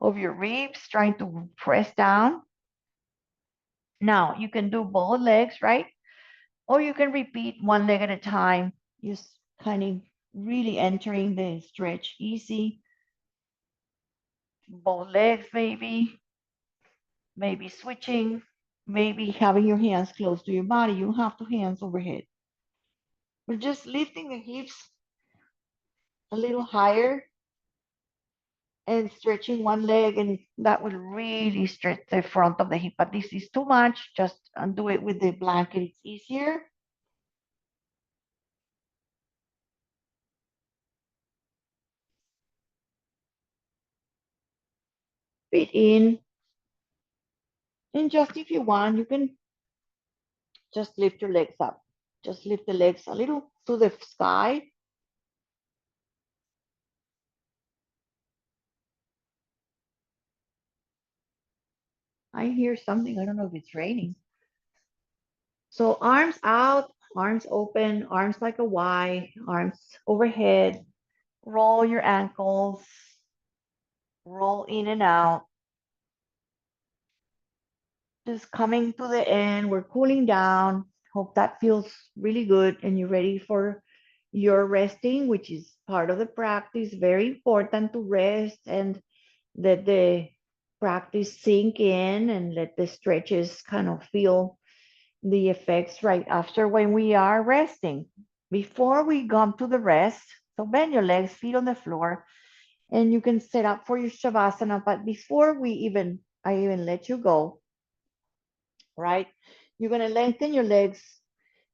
of your ribs, trying to press down. Now you can do both legs, right? Or you can repeat one leg at a time, just kind of really entering the stretch easy. Both legs, maybe switching, maybe having your hands close to your body. You don't have to hands overhead. We're just lifting the hips a little higher and stretching one leg, and that will really stretch the front of the hip. But this is too much. Just undo it with the blanket. It's easier. Fit in. And just if you want, you can just lift your legs up. Just lift the legs a little to the sky. I hear something. I don't know if it's raining. So arms out, arms open, arms like a Y, arms overhead. Roll your ankles, roll in and out. Just coming to the end. We're cooling down. Hope that feels really good and you're ready for your resting, which is part of the practice. Very important to rest and let the practice sink in and let the stretches kind of feel the effects right after when we are resting. Before we come to the rest, so bend your legs, feet on the floor, and you can set up for your shavasana. But before I even let you go, right? You're gonna lengthen your legs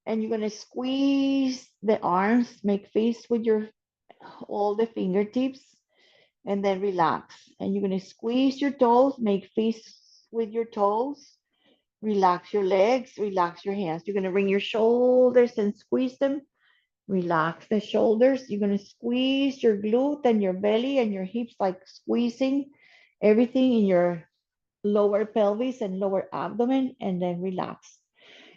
and you're gonna squeeze the arms, make fist with your all the fingertips, and then relax. And you're gonna squeeze your toes, make fists with your toes, relax your legs, relax your hands. You're gonna bring your shoulders and squeeze them. Relax the shoulders. You're gonna squeeze your glute and your belly and your hips, like squeezing everything in your lower pelvis and lower abdomen, and then relax.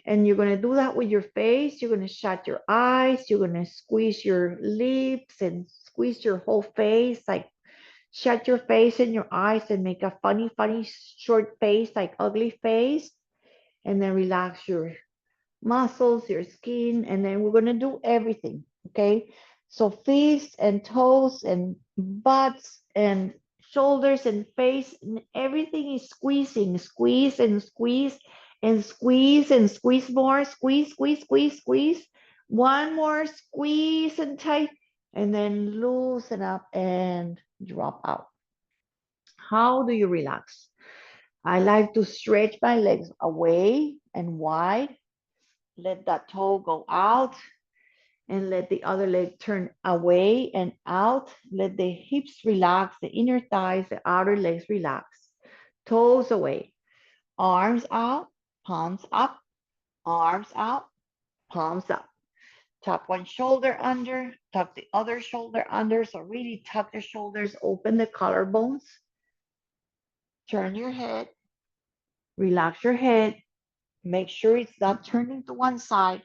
And you're going to do that with your face. You're going to shut your eyes. You're going to squeeze your lips and squeeze your whole face. Like shut your face and your eyes and make a funny, short face, like ugly face. And then relax your muscles, your skin, and then we're gonna do everything, okay? So fists and toes and butts and shoulders and face, and everything is squeezing, squeeze and squeeze and squeeze and squeeze more, squeeze. One more squeeze and tight, and then loosen up and drop out. How do you relax? I like to stretch my legs away and wide, let that toe go out and let the other leg turn away and out. Let the hips relax, the inner thighs, the outer legs relax. Toes away, arms out, palms up, arms out, palms up. Tuck one shoulder under, tuck the other shoulder under. So really tuck the shoulders, open the collarbones. Turn your head, relax your head. Make sure it's not turning to one side.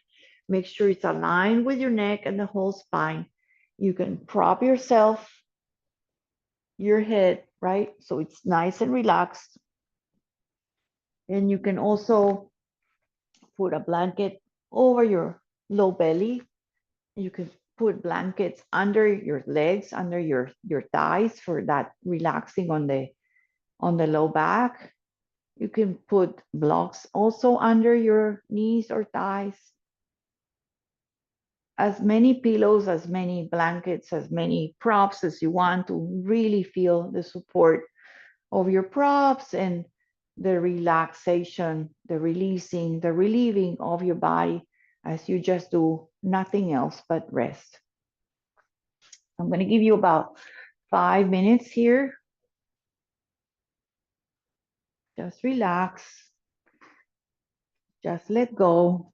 Make sure it's aligned with your neck and the whole spine. You can prop yourself, your head, right? So it's nice and relaxed. And you can also put a blanket over your low belly. You can put blankets under your legs, under your thighs for that relaxing on the low back. You can put blocks also under your knees or thighs. As many pillows, as many blankets, as many props as you want to really feel the support of your props and the relaxation, the releasing, the relieving of your body as you just do nothing else but rest. I'm going to give you about 5 minutes here. Just relax. Just let go.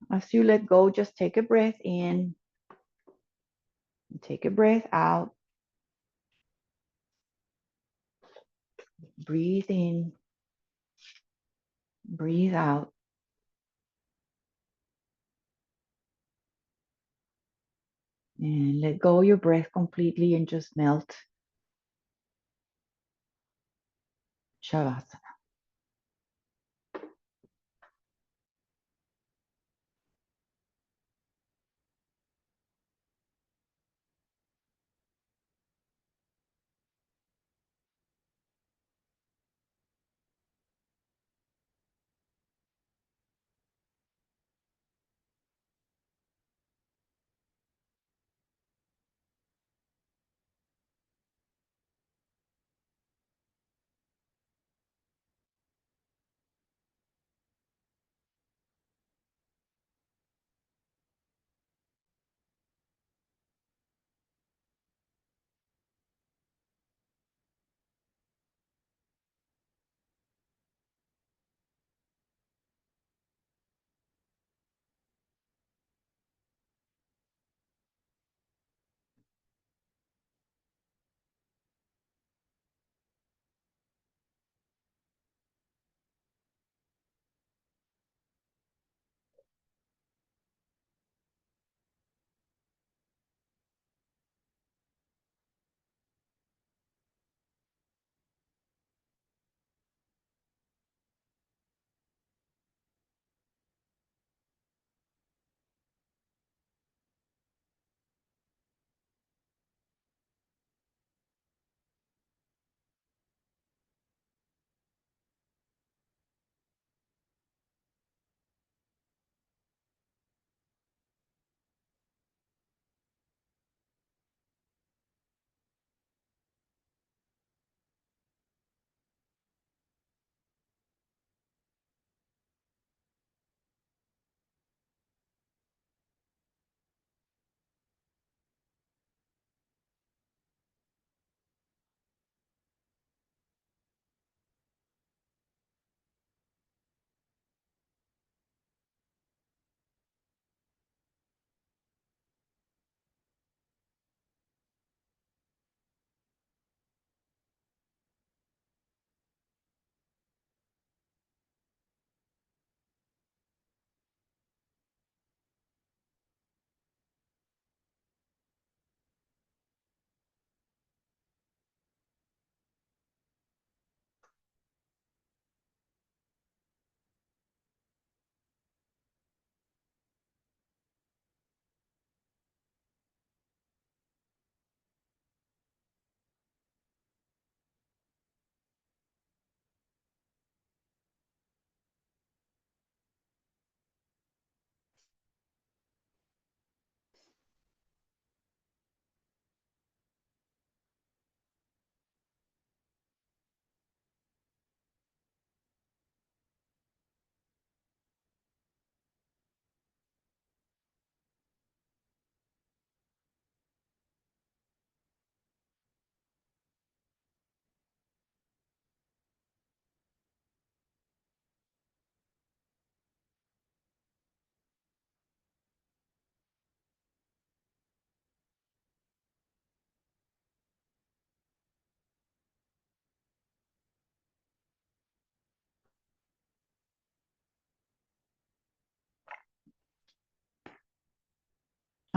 As you let go, just take a breath in and take a breath out. Breathe in, breathe out. And let go your breath completely and just melt Shavasana.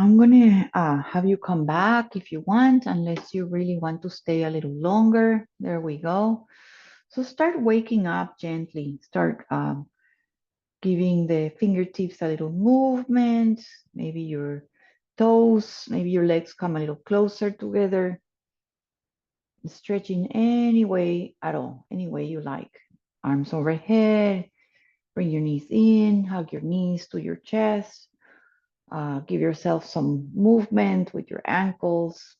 I'm gonna have you come back if you want, unless you really want to stay a little longer. There we go. So start waking up gently. Start giving the fingertips a little movement. Maybe your toes, maybe your legs come a little closer together. Stretching any way at all, any way you like. Arms overhead. Bring your knees in. Hug your knees to your chest. Give yourself some movement with your ankles,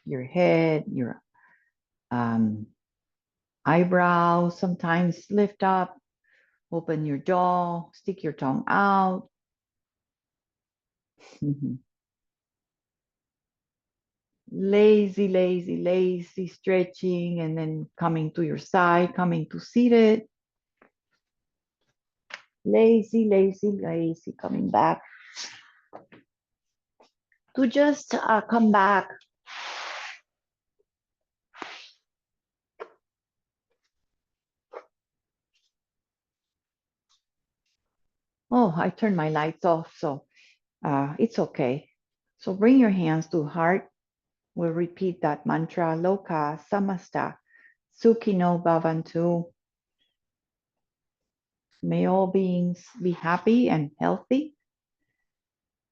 your head, your um, eyebrows. Sometimes lift up, open your jaw, stick your tongue out. Lazy, lazy, lazy stretching, and then coming to your side, coming to seated. Lazy, lazy, lazy, coming back to just come back. Oh, I turned my lights off, so it's okay. So bring your hands to heart. We'll repeat that mantra, Loka Samasta Sukhino Bhavantu. May all beings be happy and healthy,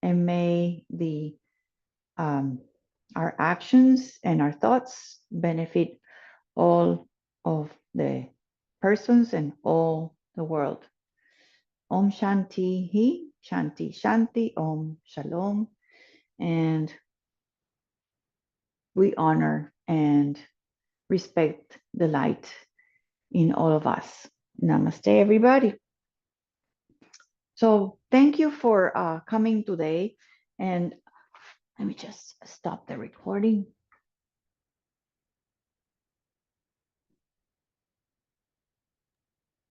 and may the our actions and our thoughts benefit all of the persons and all the world. Om Shanti Hi, Shanti Shanti, Om Shalom, and we honor and respect the light in all of us. Namaste, everybody. So thank you for coming today. And let me just stop the recording.